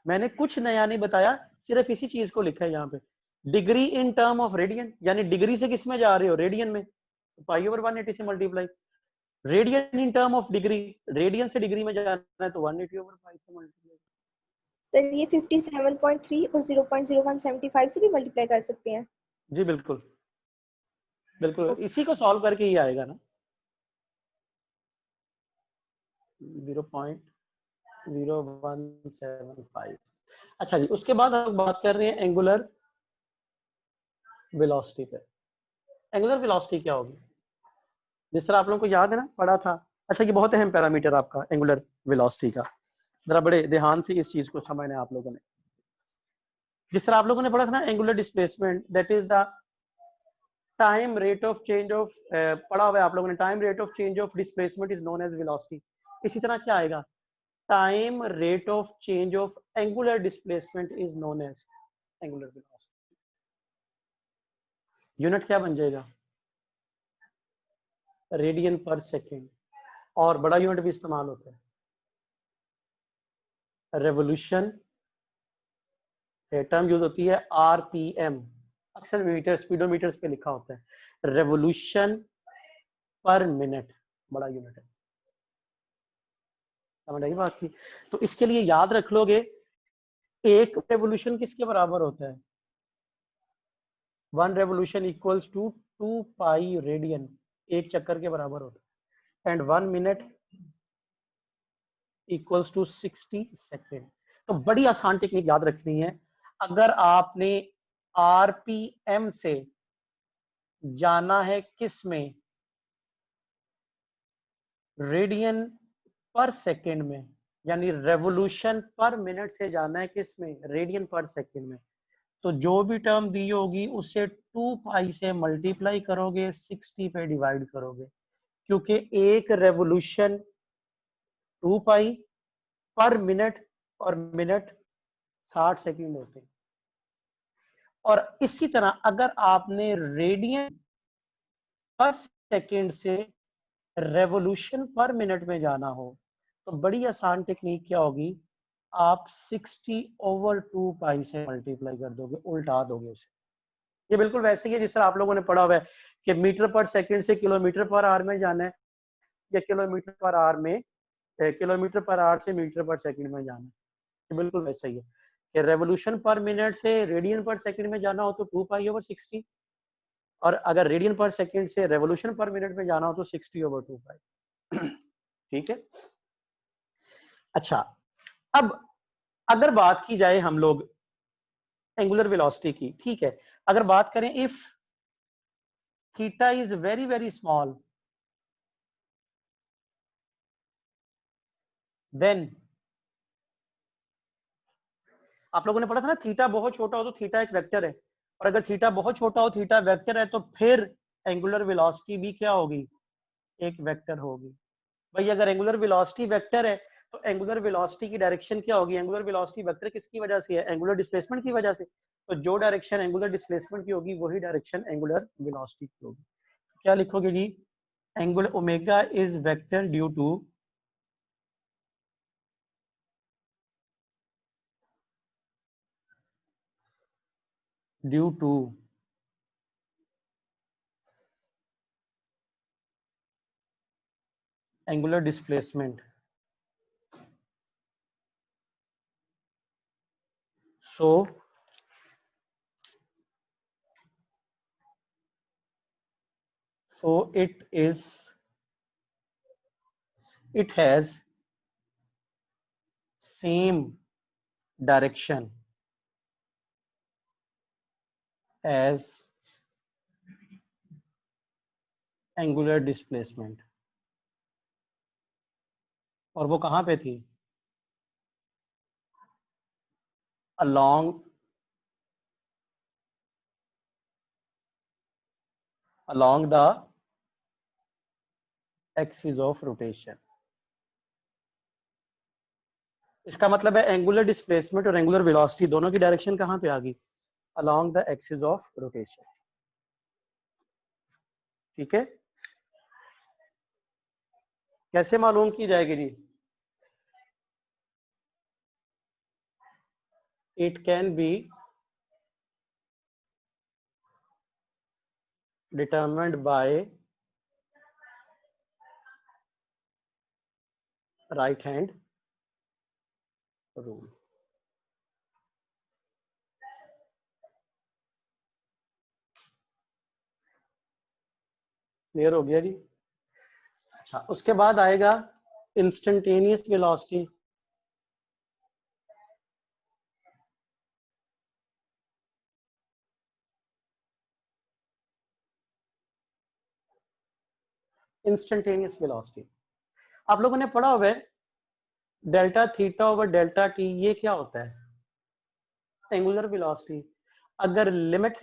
मैंने कुछ नया नहीं बताया, सिर्फ इसी चीज को लिखा है यहाँ पे, degree in term of radian, यानी डिग्री से किस में जा रहे हो, रेडियन में, तो पाई ओवर 180 से multiply. Radian in term of degree, radian से डिग्री में जाना है तो 180/पाई से मल्टीप्लाई। सर ये 57.3 और 0.0175 से भी मल्टीप्लाई कर सकते हैं? जी बिल्कुल बिल्कुल, इसी को सॉल्व करके ही आएगा ना, 0.0175। अच्छा जी, उसके बाद हम बात कर रहे हैं एंगुलर वेलोसिटी पे। एंगुलर वेलोसिटी क्या होगी, जिस तरह आप लोगों को याद है ना, पढ़ा था। अच्छा, ये बहुत अहम पैरामीटर आपका एंगुलर वेलोसिटी का, जरा बड़े ध्यान से इस चीज को समझना है आप लोगों ने। जिस तरह आप लोगों ने पढ़ा था ना, angular displacement that is the time rate of change of, पढ़ा हुआ है आप लोगों ने, time rate of change of displacement is known as velocity. इसी तरह क्या आएगा, time rate of change of angular displacement is known as angular velocity. Unit क्या बन जाएगा? रेडियन पर सेकेंड, और बड़ा यूनिट भी इस्तेमाल होता है, रेवोल्यूशन। टर्म यूज होती है आरपीएम, अक्सर मीटर स्पीडोमीटर्स पे लिखा होता है, रेवोल्यूशन पर मिनट, बड़ा यूनिट है। समझ आई बात की? तो इसके लिए याद रख लोगे, एक रेवोल्यूशन किसके बराबर होता है? 1 revolution equals to 2 pi radian, एक चक्कर के बराबर होता है, and 1 minute equals to 60 second. तो बड़ी आसान टेक्निक याद रखनी है, अगर आपने आरपीएम से जाना है किस में, रेडियन पर सेकेंड में, यानी रेवोल्यूशन पर मिनट से जाना है किस में, रेडियन पर सेकेंड में, तो जो भी टर्म दी होगी उससे 2 पाई से मल्टीप्लाई करोगे, 60 पे डिवाइड करोगे, क्योंकि एक रेवोल्यूशन 2 पाई पर मिनट, और मिनट 60 सेकंड होते हैं। और इसी तरह अगर आपने रेडियन पर सेकंड से रेवोल्यूशन पर मिनट में जाना हो, तो बड़ी आसान टेक्निक क्या होगी, आप 60/2 पाई से मल्टीप्लाई कर दोगे, उल्टा दोगे उसे। ये बिल्कुल वैसे ही है जिस तरह आप लोगों ने पढ़ा हुआ है कि मीटर पर सेकंड से किलोमीटर पर आवर में जाना है, या किलोमीटर पर आवर में, किलोमीटर पर आवर से मीटर पर सेकंड में जाना है। ये बिल्कुल वैसा ही है कि रेवोल्यूशन पर मिनट से रेडियन पर सेकंड में जाना हो तो 2 पाई/60, और अगर रेडियन पर सेकंड से रेवोल्यूशन पर मिनट में जाना हो तो 60/2 पाई। ठीक है। अच्छा, अब अगर बात की जाए हम लोग एंगुलर वेलोसिटी की, ठीक है, अगर बात करें if theta is very very small, then आप लोगों ने पढ़ा था ना, थीटा बहुत छोटा हो तो थीटा एक वेक्टर है, और अगर थीटा बहुत छोटा हो, थीटा वेक्टर है, तो फिर एंगुलर वेलोसिटी भी क्या होगी, एक वेक्टर होगी। भाई अगर एंगुलर वेलोसिटी वेक्टर है तो एंगुलर वेलोसिटी की डायरेक्शन क्या होगी, एंगुलर वेलोसिटी वेक्टर किसकी वजह से है, एंगुलर डिस्प्लेसमेंट की वजह से, तो जो डायरेक्शन एंगुलर डिस्प्लेसमेंट की होगी वही डायरेक्शन एंगुलर वेलोसिटी की होगी। क्या लिखोगे जी, angular omega is vector due to angular displacement, so it has same direction as angular displacement, और वो कहां पे थी, along the axis of rotation। इसका मतलब है एंगुलर डिस्प्लेसमेंट और एंगुलर वेलोसिटी दोनों की डायरेक्शन कहां पे आ गई, along the axis of rotation। ठीक है, कैसे मालूम की जाएगी जी, it can be determined by right hand rule। Clear हो गया जी। अच्छा, उसके बाद आएगा इंस्टेंटेनियस वेलोसिटी। इंस्टेंटेनियस वेलोसिटी आप लोगों ने पढ़ा हुआ है, delta theta over delta T, ये क्या होता है, एंगुलर वेलोसिटी। अगर लिमिट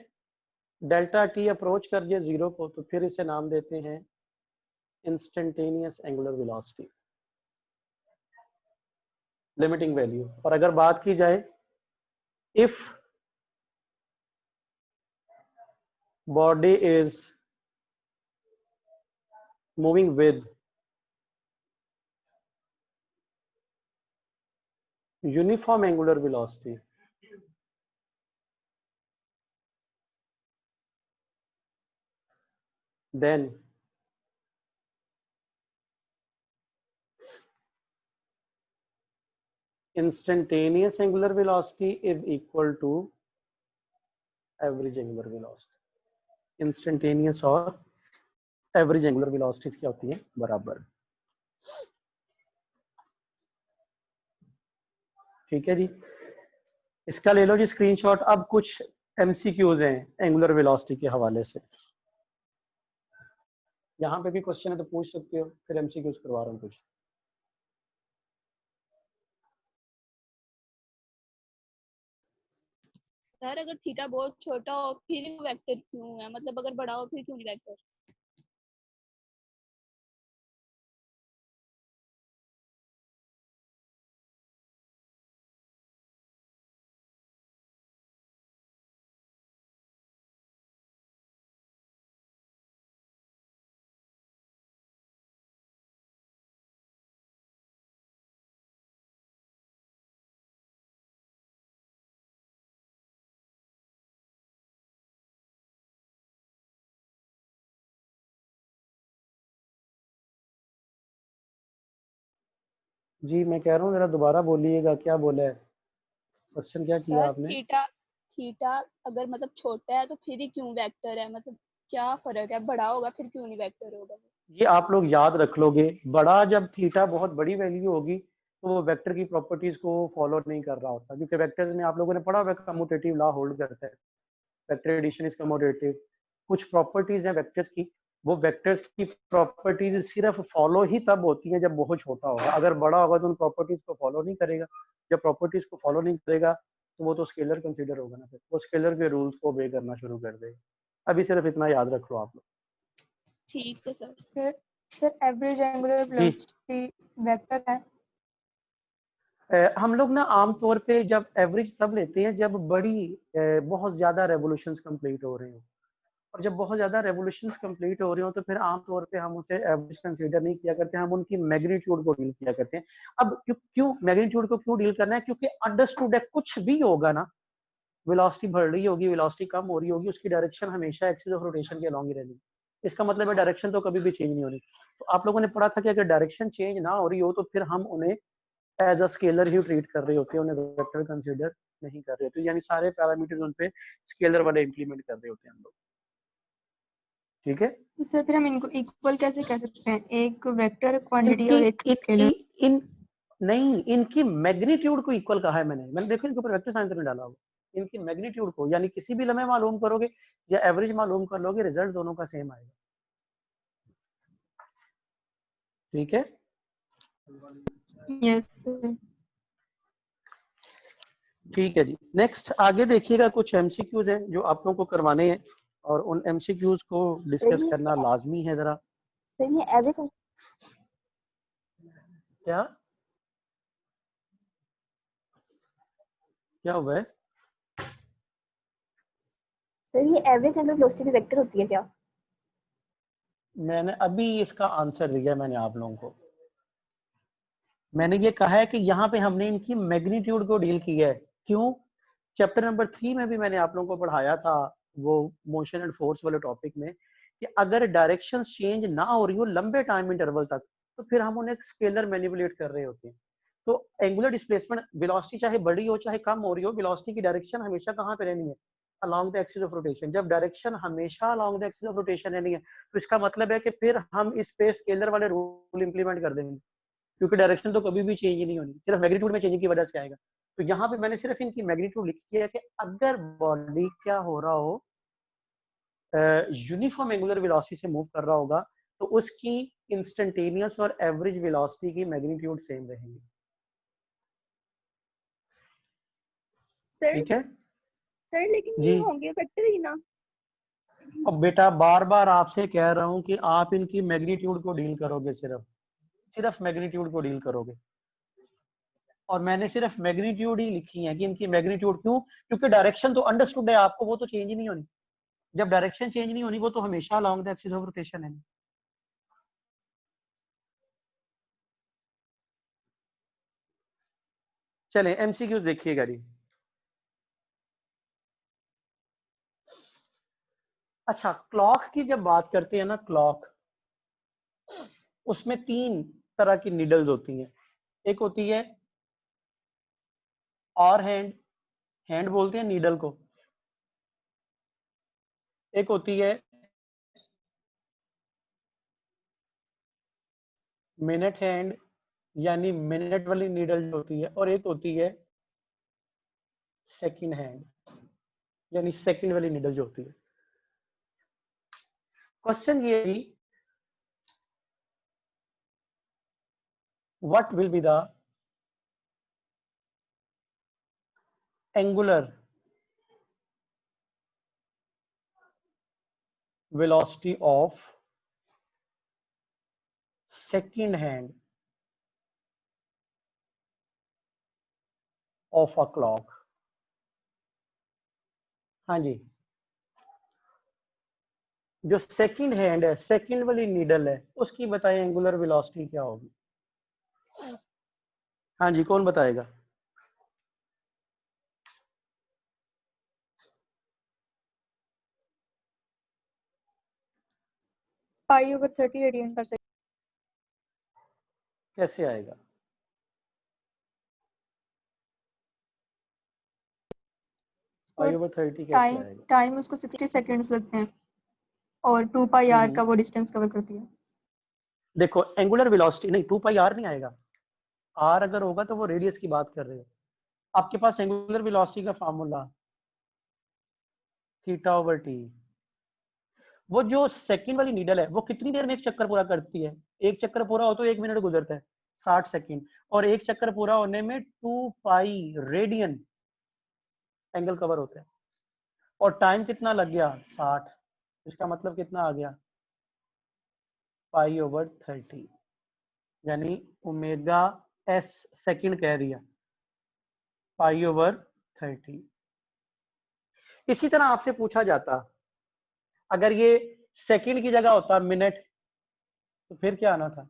डेल्टा टी अप्रोच कर दिए जीरो को, तो फिर इसे नाम देते हैं instantaneous angular velocity. Limiting value. और अगर बात की जाए if body is moving with uniform angular velocity, then instantaneous angular velocity is equal to average angular velocity। Instantaneous और एवरेज एंगुलर वेलोसिटीज क्या होती है, बराबर। ठीक है जी, इसका ले लो जी स्क्रीनशॉट। अब कुछ एमसीक्यूज हैं एंगुलर वेलोसिटी के हवाले से, यहाँ पे भी क्वेश्चन है तो पूछ सकते हो, फिर एमसीक्यूज करवा रहा हूँ कुछ। सर अगर थीटा बहुत छोटा हो फिर वेक्टर क्यों है, मतलब अगर बड़ा हो फिर क्यों नहीं वेक्टर? जी मैं कह रहा हूँ, जरा दोबारा बोलिएगा, क्या बोला है, क्वेश्चन क्या किया सर आपने? थीटा थीटा अगर मतलब छोटा है तो फिर ही क्यों वेक्टर है, मतलब क्या फर्क है, बड़ा होगा फिर क्यों नहीं वेक्टर होगा? ये आप लोग याद रख लोगे, बड़ा जब थीटा बहुत बड़ी वैल्यू होगी तो वो वेक्टर की प्रॉपर्टीज को फॉलो नहीं कर रहा होता, क्योंकि वेक्टर्स में आप लोगों ने पढ़ा हुआ कम्यूटेटिव लॉ होल्ड करता है, वेक्टर एडिशन इज कम्यूटेटिव। कुछ प्रॉपर्टीज हैं वेक्टर्स की, वो वेक्टर्स की प्रॉपर्टीज सिर्फ फॉलो ही तब होती है जब बहुत छोटा होगा, अगर बड़ा होगा तो उन प्रॉपर्टीज को फॉलो नहीं करेगा। जब प्रॉपर्टीज को फॉलो नहीं करेगा तो वो तो स्केलर कंसीडर होगा ना, फिर वो स्केलर के रूल्स को ओबे करना शुरू कर देगा। अभी सिर्फ इतना याद रख लो आप लोग। ठीक है sir. Sir average angular velocity vector है? हम लोग ना आमतौर पे जब एवरेज तब लेते हैं जब बड़ी बहुत ज्यादा रेवोल्यूशंस कंप्लीट हो रहे हो, और जब बहुत ज्यादा रेवोल्यूशंस कंप्लीट हो रहे हो तो फिर आमतौर पे हम उसे एवरेज कंसीडर नहीं किया करते, हम उनकी मैग्नीट्यूड को डील किया करते हैं। अब क्यों मैग्नीट्यूड को क्यों डील करना है, क्योंकि अंडरस्टूड है कुछ भी होगा ना, वेलोसिटी बढ़ रही होगी, वेलोसिटी कम हो रही होगी, उसकी डायरेक्शन हमेशा एक्सिस ऑफ रोटेशन के अलॉन्ग ही रहनी। इसका मतलब है डायरेक्शन तो कभी भी चेंज नहीं होनी। तो आप लोगों ने पढ़ा था कि अगर डायरेक्शन चेंज ना हो रही हो तो फिर हम उन्हें एज अ स्केलर ही ट्रीट कर रहे होते हैं, उन्हें वेक्टर कंसीडर नहीं कर रहे होते, यानी सारे पैरामीटर्स उन पे स्केलर वाले इंप्लीमेंट कर रहे होते हैं हम लोग। ठीक है, तो सर फिर हम इनको इक्वल कैसे कह सकते हैं, एक वेक्टर क्वांटिटी इनकी और एक स्केलर? इन नहीं, इनकी मैग्नीट्यूड को इक्वल कहा है मैंने देखो इनके ऊपर वेक्टर साइन नहीं डाला हुआ, इनकी मैग्नीट्यूड को, यानी किसी भी लम्हे मालूम करोगे या एवरेज मालूम कर लोगे, रिजल्ट दोनों का सेम आएगा। ठीक है, यस सर। ठीक है जी। नेक्स्ट आगे देखिएगा, कुछ एमसीक्यूज हैं जो आप लोगों को करवाने हैं और उन एमसीक्यूज को डिस्कस करना लाजमी है जरा। सर ये एवरेज क्या क्या हुआ है? सर ये एवरेज एंगुलर वेलोसिटी भी वेक्टर होती है क्या? मैंने अभी इसका आंसर दिया, मैंने आप लोगों को, मैंने ये कहा है कि यहाँ पे हमने इनकी मैग्नीट्यूड को डील किया है। क्यों? चैप्टर नंबर 3 में भी मैंने आप लोगों को पढ़ाया था, वो मोशन एंड फोर्स वाले टॉपिक में, कि अगर डायरेक्शन चेंज ना हो रही हो लंबे टाइम इंटरवल तक तो फिर हम उन्हें स्केलर मैनिपुलेट कर रहे होते हैं। तो एंगुलर डिस्प्लेसमेंट, वेलोसिटी चाहे बड़ी हो चाहे कम हो रही हो, वेलोसिटी की डायरेक्शन हमेशा कहाँ पे रहनी है, along the axis of rotation. जब डायरेक्शन हमेशा along the axis of rotation रहनी है तो इसका मतलब है कि फिर हम इस पे स्केलर वाले रूल इंप्लीमेंट कर देंगे, क्योंकि डायरेक्शन तो कभी भी चेंज नहीं होनी, सिर्फ मैग्नीट्यूड में चेंज की वजह से आएगा। तो यहाँ पे मैंने सिर्फ इनकी मैग्नीट्यूड लिख दिया है कि अगर बॉडी क्या हो रहा हो, यूनिफॉर्म एंगुलर वेलोसिटी से मूव कर रहा होगा तो उसकी इंस्टेंटेनियस और एवरेज वेलोसिटी की मैग्नीट्यूड सेम रहेगी। सर ठीक है सर लेकिन जी। ये होंगे वेक्टर ही ना? अब बेटा बार बार आपसे कह रहा हूं कि आप इनकी मैग्नीट्यूड को डील करोगे, सिर्फ मैग्नीट्यूड को डील करोगे। और मैंने सिर्फ मैग्नीट्यूड ही लिखी है कि इनकी मैग्नीट्यूड क्यों, क्योंकि डायरेक्शन तो अंडरस्टूड है आपको, वो तो चेंज ही नहीं होनी। जब डायरेक्शन चेंज नहीं होनी वो तो हमेशा along the axis of rotation है। चले एमसीक्यूज देखिएगा जी। अच्छा, क्लॉक की जब बात करते हैं ना, क्लॉक उसमें 3 तरह की नीडल्स होती हैं। एक होती है और हैंड, हैंड बोलते हैं नीडल को। एक होती है मिनट हैंड, यानी मिनट वाली नीडल जो होती है, और एक होती है सेकंड हैंड, यानी सेकंड वाली नीडल जो होती है। क्वेश्चन ये है, what will be the angular velocity of second hand of a clock। हाँ जी, जो सेकंड हैंड है, सेकंड वाली नीडल है, उसकी बताएं एंगुलर वेलोसिटी क्या होगी। हाँ जी, कौन बताएगा? पाई/30 रेडियन पर सेकंड। कैसे आएगा? पाई/30 कैसे टाइम आएगा? टाइम उसको 60 सेकंड्स लगते हैं और 2 पाई आर का वो डिस्टेंस कवर करती है। देखो एंगुलर वेलोसिटी नहीं, 2 पाई आर नहीं आएगा। आर अगर होगा तो वो रेडियस की बात कर रहे हो। आपके पास एंगुलर वेलोसिटी का फार्मूला θ/t। वो जो सेकंड वाली नीडल है वो कितनी देर में एक चक्कर पूरा करती है? एक चक्कर पूरा हो तो 1 मिनट गुजरता है, 60 सेकंड, और एक चक्कर पूरा होने में 2 पाई रेडियन एंगल कवर होता है। और टाइम कितना लग गया? 60। इसका मतलब कितना आ गया? पाई/30, यानी ओमेगा एस सेकंड कह दिया, पाई/30। इसी तरह आपसे पूछा जाता, अगर ये सेकंड की जगह होता मिनट, तो फिर क्या आना था?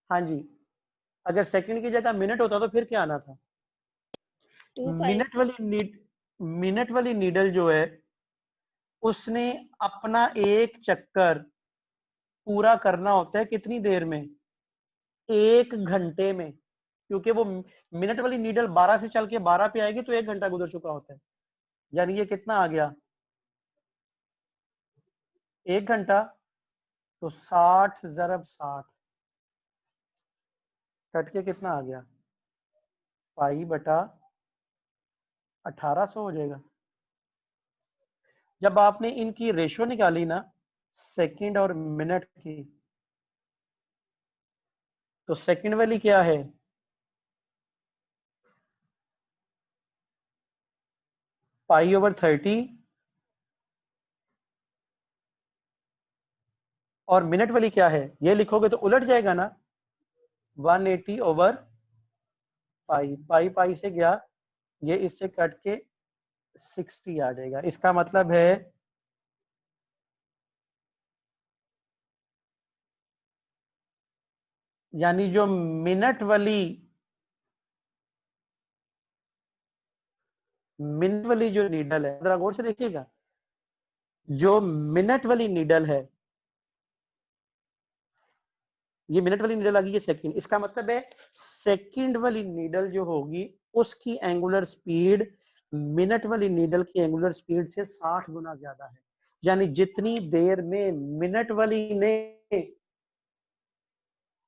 हाँ जी, अगर सेकंड की जगह मिनट होता तो फिर क्या आना था? 2 पाई। मिनट वाली नीडल जो है उसने अपना एक चक्कर पूरा करना होता है कितनी देर में? 1 घंटे में। क्योंकि वो मिनट वाली नीडल 12 से चल के 12 पे आएगी तो 1 घंटा गुजर चुका होता है। यानी ये कितना आ गया? 1 घंटा। तो 60 × 60 कट के कितना आ गया? पाई/1800 हो जाएगा। जब आपने इनकी रेशियो निकाली ना, सेकंड और मिनट की, तो सेकंड वाली क्या है? पाई/30, और मिनट वाली क्या है? ये लिखोगे तो उलट जाएगा ना, 180/पाई। पाई पाई से गया, ये इससे कट के 60 आ जाएगा। इसका मतलब है यानी जो मिनट वाली जो नीडल है, जरा गौर से देखिएगा, जो मिनट वाली नीडल है, ये मिनट वाली नीडल आ गई, ये सेकंड। इसका मतलब है सेकंड वाली नीडल जो होगी उसकी एंगुलर स्पीड मिनट वाली नीडल की एंगुलर स्पीड से 60 गुना ज्यादा है। यानी जितनी देर में मिनट वाली ने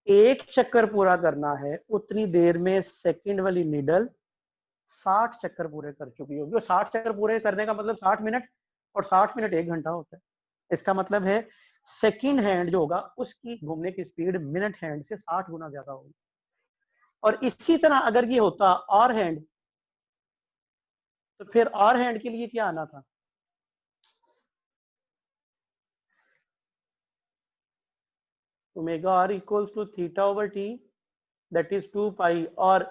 एक चक्कर पूरा करना है, उतनी देर में सेकंड वाली नीडल 60 चक्कर पूरे कर चुकी होगी। और 60 चक्कर पूरे करने का मतलब 60 मिनट, और 60 मिनट 1 घंटा होता है। इसका मतलब है सेकंड हैंड जो होगा उसकी घूमने की स्पीड मिनट हैंड से 60 गुना ज्यादा होगी। और इसी तरह अगर ये होता आर हैंड, तो फिर आर हैंड के लिए क्या आना था? Omega R equals to theta over T, that is 2 pi. और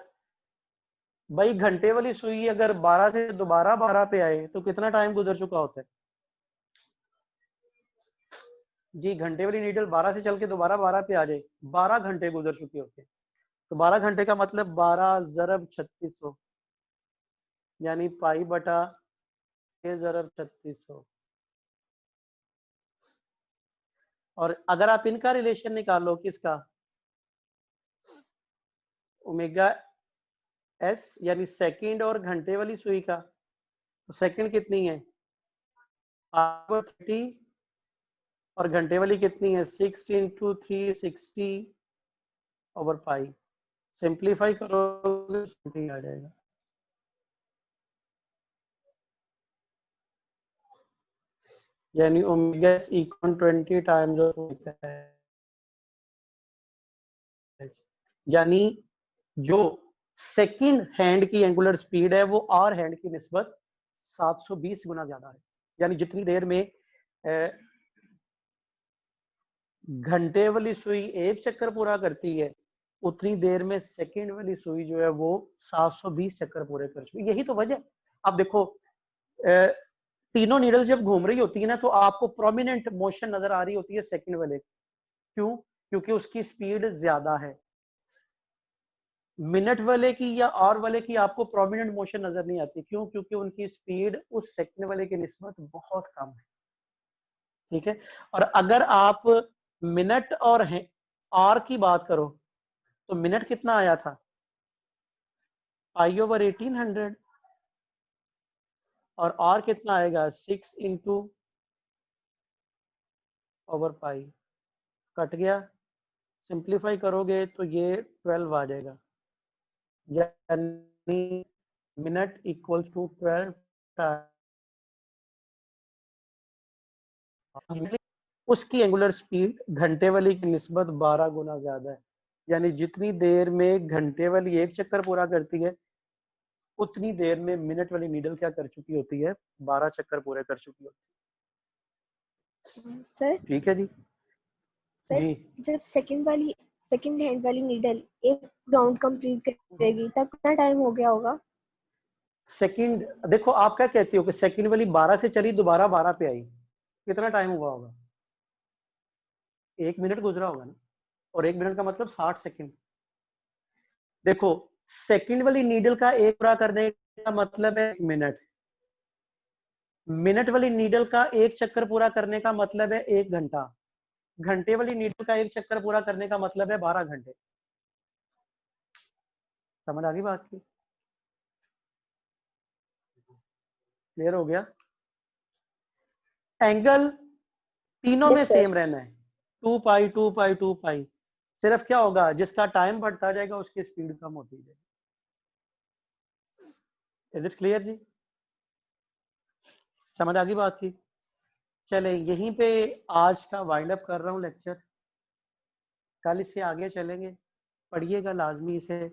भाई घंटे वाली सुई अगर 12 से दोबारा 12 पे आए तो कितना टाइम गुजर चुका होता है जी? घंटे वाली नीडल 12 से चल के दोबारा 12 पे आ जाए, 12 घंटे गुजर चुके होते हैं। तो 12 घंटे का मतलब 12 ज़रब 3600, यानी पाई बटा 6 ज़रब 3600। और अगर आप इनका रिलेशन निकालो, किसका, ओमेगा एस यानी सेकंड और घंटे वाली सुई का, तो सेकंड कितनी है 30 और घंटे वाली कितनी है 6 इंटू 360 ओवर पाई। सिंप्लीफाई करोगे सिंपली आ जाएगा। यानी omega S equal 20 times of omega H. यानी जो सेकंड हैंड की एंगुलर स्पीड है वो आर हैंड की निस्बत 720 गुना ज्यादा है। यानी जितनी देर में घंटे वाली सुई एक चक्कर पूरा करती है, उतनी देर में सेकंड वाली सुई जो है वो 720 चक्कर पूरे कर चुकी है। यही तो वजह। अब देखो तीनों नीडल जब घूम रही होती है ना, तो आपको प्रोमिनेंट मोशन नजर आ रही होती है सेकंड वाले। क्यों? क्योंकि उसकी स्पीड ज्यादा है। मिनट वाले की या आवर वाले की आपको प्रोमिनेंट मोशन नजर नहीं आती। क्यों? क्योंकि उनकी स्पीड उस सेकंड वाले की निस्बत बहुत कम है। ठीक है। और अगर आप मिनट और आवर की बात करो तो मिनट कितना आया था पाई ओवर 1800 और आर कितना आएगा 6 इंटू ओवर पाई। कट गया, सिंप्लीफाई करोगे तो ये 12 आ जाएगा। यानी मिनट इक्वल्स टू 12 उसकी एंगुलर स्पीड घंटे वाली की निस्बत 12 गुना ज्यादा है। यानी जितनी देर में घंटे वाली एक चक्कर पूरा करती है, उतनी देर में मिनट वाली नीडल क्या कर चुकी होती है 12 चक्कर पूरे कर चुकी होती सर है। ठीक है जी। सर जी जब सेकंड हैंड वाली नीडल एक राउंड कंप्लीट करेगी तब कितना टाइम हो गया होगा? सेकंड, देखो आप क्या कहती हो कि सेकंड वाली 12 से चली दोबारा 12 पे आई, कितना टाइम हुआ होगा? 1 मिनट गुजरा होगा ना। और 1 मिनट का मतलब 60 सेकंड। देखो सेकंड वाली नीडल का एक पूरा करने का मतलब है 1 मिनट। मिनट वाली नीडल का एक चक्कर पूरा करने का मतलब है 1 घंटा। घंटे वाली नीडल का एक चक्कर पूरा करने का मतलब है 12 घंटे। समझ आ गई बात की? क्लियर हो गया? एंगल तीनों में यस सर। सेम रहना है, 2 पाई 2 पाई 2 पाई। सिर्फ क्या होगा, जिसका टाइम बढ़ता जाएगा उसकी स्पीड कम होती जाएगी। इज इट क्लियर जी? समझ आ गई बात की? चले यहीं पे आज का वाइंड अप कर रहा हूँ लेक्चर। कल इससे आगे चलेंगे, पढ़िएगा लाजमी इसे।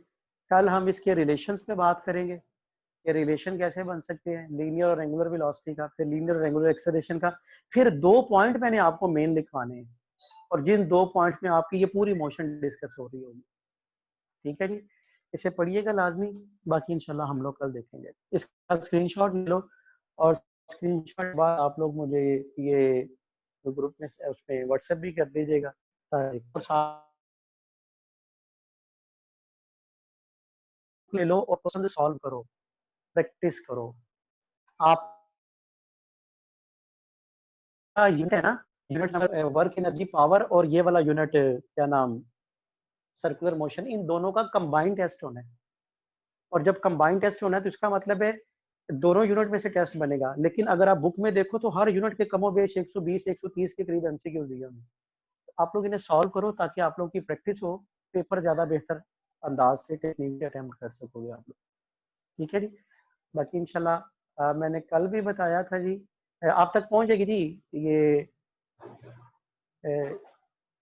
कल हम इसके रिलेशंस पे बात करेंगे, ये रिलेशन कैसे बन सकते हैं लीनियर और एंगुलर वेलोसिटी का, फिर लीनियर और एंगुलर एक्सेलरेशन का। फिर 2 पॉइंट मैंने आपको मेन लिखवाने हैं और जिन 2 पॉइंट्स में आपकी ये पूरी मोशन डिस्कस हो रही होगी। ठीक है जी, इसे पढ़िएगा लाजमी। बाकी इंशाल्लाह हम लोग कल देखेंगे। इसका स्क्रीनशॉट ले लो और स्क्रीनशॉट बाद आप लोग मुझे ये ग्रुप में उस पर व्हाट्सएप भी कर दीजिएगा ले लो और क्वेश्चन सॉल्व करो, प्रैक्टिस करो। आप यूनिट है ना, unit number work energy power और ये वाला यूनिट क्या नाम सर्कुलर मोशन, इन दोनों का कंबाइंड टेस्ट होना है। और जब कंबाइंड टेस्ट होना है तो इसका मतलब है दोनों यूनिट में से टेस्ट बनेगा। लेकिन अगर आप बुक में देखो तो हर यूनिट के कमोबेश 120 130 के करीब एमसीक्यूज दिए होंगे। आप लोग इन्हें सॉल्व करो ताकि आप लोग की प्रैक्टिस हो, पेपर ज्यादा बेहतर अंदाज से टेक्निक से अटेम्प्ट कर सकोगे आप लोग। ठीक है जी। बाकी इंशाल्लाह मैंने कल भी बताया था जी, आप तक पहुंच जाएगी जी ये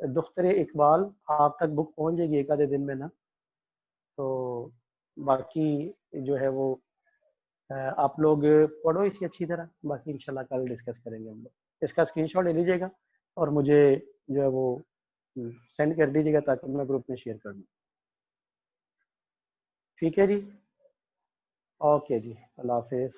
दुख्तर इकबाल, आप तक बुक पहुंच जाएगी एक आधे दिन में ना। तो बाकी जो है वो आप लोग पढ़ो इसी अच्छी तरह। बाकी इंशाल्लाह कल डिस्कस करेंगे हम लोग। इसका स्क्रीनशॉट ले लीजिएगा और मुझे जो है वो सेंड कर दीजिएगा ताकि मैं ग्रुप में शेयर कर दूँ। ठीक है जी, ओके जी, अल्लाह हाफिज़।